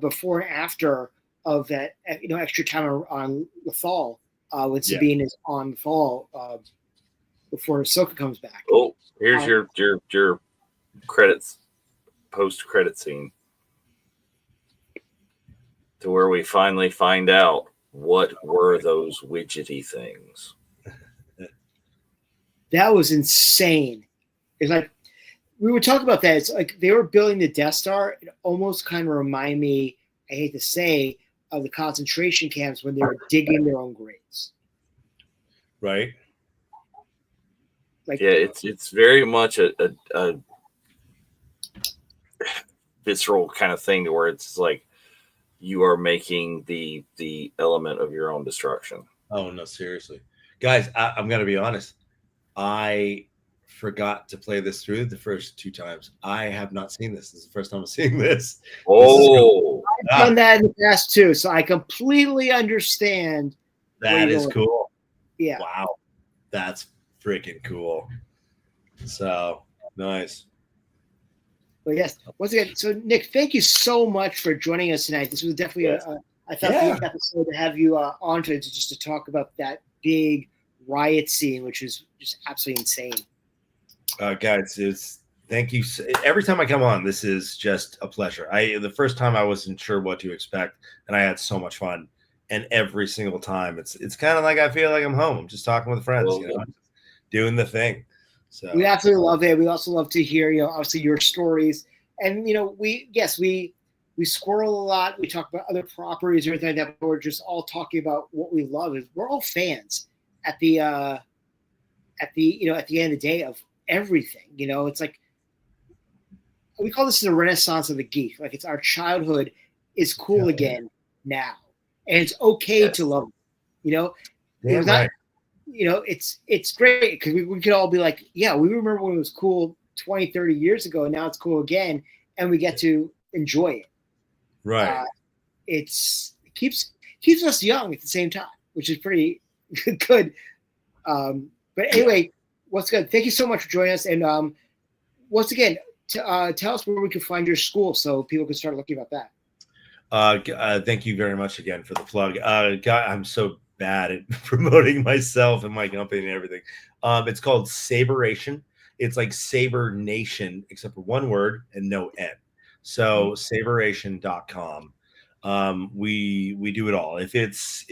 before and after of that, extra time on Lothal when Sabine is on Lothal before Ahsoka comes back. Oh, here's your credits, post-credit scene, to where we finally find out what were those widgety things. That was insane. It's like we would talk about that. It's like they were building the Death Star. It almost kind of remind me, I hate to say, of the concentration camps when they were digging their own graves. Right. It's very much a visceral kind of thing, to where it's like you are making the element of your own destruction. Oh no, seriously, guys, I'm gonna be honest. I forgot to play this through the first 2 times. I have not seen this. This is the first time I'm seeing this. I've done that in the past too, so I completely understand. That is cool. Yeah. Wow. That's freaking cool. So nice. But yes, once again, so Nick, thank you so much for joining us tonight. This was definitely I thought the episode to have you on to just to talk about that big riot scene, which was just absolutely insane. Guys, thank you. Every time I come on, this is just a pleasure. The first time I wasn't sure what to expect, and I had so much fun. And every single time, it's kind of like I feel like I'm home. I'm just talking with friends, doing the thing. So we absolutely love it. We also love to hear, obviously your stories. And we squirrel a lot. We talk about other properties or anything like that. But we're just all talking about what we love. We're all fans at the end of the day of everything. It's like we call this the Renaissance of the geek. Like it's our childhood is cool again now, and it's okay to love it. It's great because we could all be like, yeah, we remember when it was cool 20, 30 years ago, and now it's cool again, and we get to enjoy it. Right. It keeps us young at the same time, which is pretty good. But anyway, what's good? Thank you so much for joining us. And once again, tell us where we can find your school so people can start looking about that. Thank you very much again for the plug. I'm so bad at promoting myself and my company and everything. It's called Saberation. It's like Saber Nation, except for one word and no N. So saberation.com. We do it all. If it's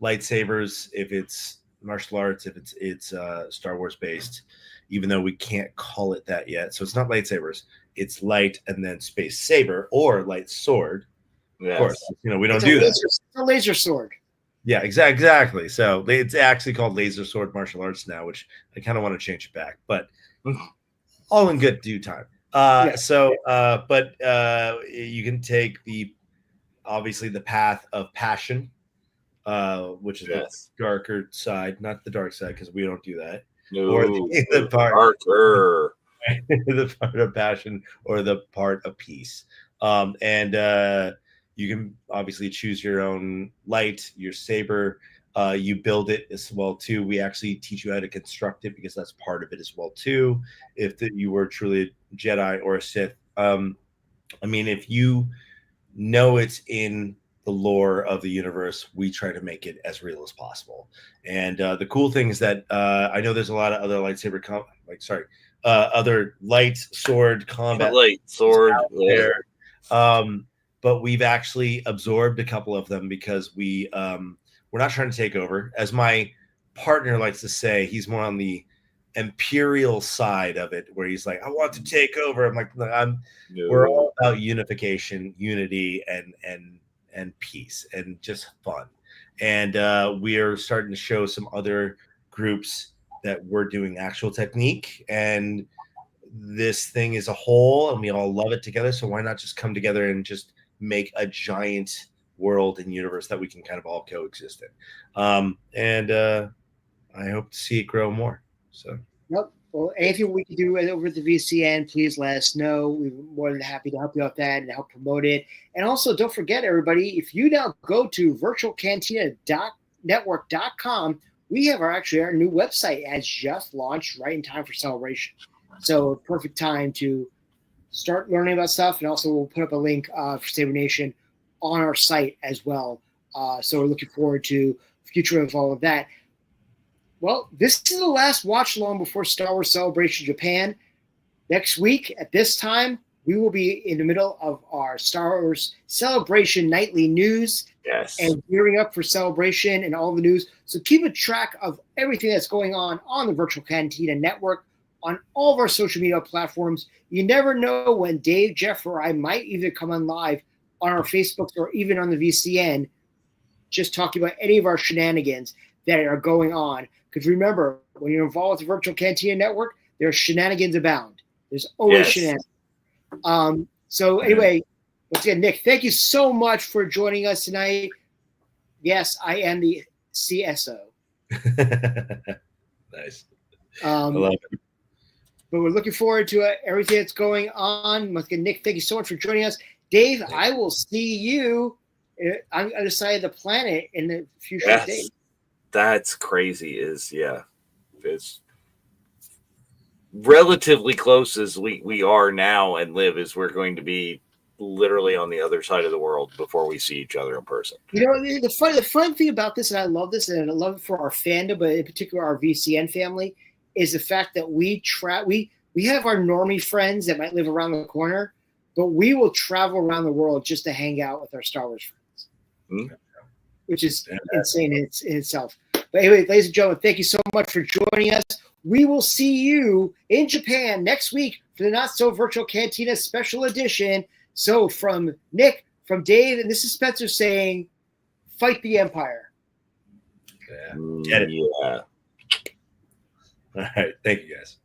lightsabers, if it's martial arts, if it's Star Wars based, even though we can't call it that yet. So it's not lightsabers, it's light and then space saber or light sword. Yes. Of course, we don't do that. It's a laser sword. Yeah, exactly. So it's actually called Laser Sword Martial Arts now, which I kind of want to change it back, but all in good due time. So you can take obviously the path of passion, which is the darker side, not the dark side, because we don't do that. No, or the part darker. The part of passion or the part of peace. And you can obviously choose your own light, your saber. You build it as well too. We actually teach you how to construct it because that's part of it as well too. If you were truly a Jedi or a Sith, if you know it's in the lore of the universe, we try to make it as real as possible. And the cool thing is that I know there's a lot of other lightsaber other light sword combat light sword there. But we've actually absorbed a couple of them because we're not trying to take over. As my partner likes to say, he's more on the imperial side of it, where he's like, I want to take over. I'm like, we're all about unification, unity, and peace, and just fun. And we are starting to show some other groups that we're doing actual technique, and this thing is a whole, and we all love it together. So why not just come together and just make a giant world and universe that we can kind of all coexist in? And I hope to see it grow more. So, yep. Well, anything we can do over at the VCN, please let us know. We're more than happy to help you out with that and help promote it. And also, don't forget, everybody, if you now go to virtualcantina.network.com, we have our new website has just launched right in time for Celebration. So, perfect time to start learning about stuff. And also, we'll put up a link for Saber Nation on our site as well. So, we're looking forward to the future of all of that. Well, this is the last watch along before Star Wars Celebration Japan. Next week at this time, we will be in the middle of our Star Wars Celebration nightly news. Yes. And gearing up for Celebration and all the news. So keep a track of everything that's going on the Virtual Cantina Network, on all of our social media platforms. You never know when Dave, Jeff, or I might either come on live on our Facebooks or even on the VCN, just talking about any of our shenanigans that are going on. Because remember, when you're involved with the Virtual Cantina Network, there's shenanigans abound. There's always shenanigans. So anyway, once again, Nick, thank you so much for joining us tonight. Yes, I am the CSO. Nice. I love it. But we're looking forward to everything that's going on. Once again, Nick, thank you so much for joining us. Dave, I will see you on the other side of the planet in the future days. That's crazy. It's relatively close as we are now and live as we're going to be literally on the other side of the world before we see each other in person. You know, the fun thing about this, and I love this, and I love it for our fandom, but in particular our VCN family, is the fact that we have our normie friends that might live around the corner, but we will travel around the world just to hang out with our Star Wars friends, which is insane in itself. But anyway, ladies and gentlemen, thank you so much for joining us. We will see you in Japan next week for the Not So Virtual Cantina Special Edition. So from Nick, from Dave, and this is Spencer saying, fight the Empire. Get it. Yeah. All right. Thank you, guys.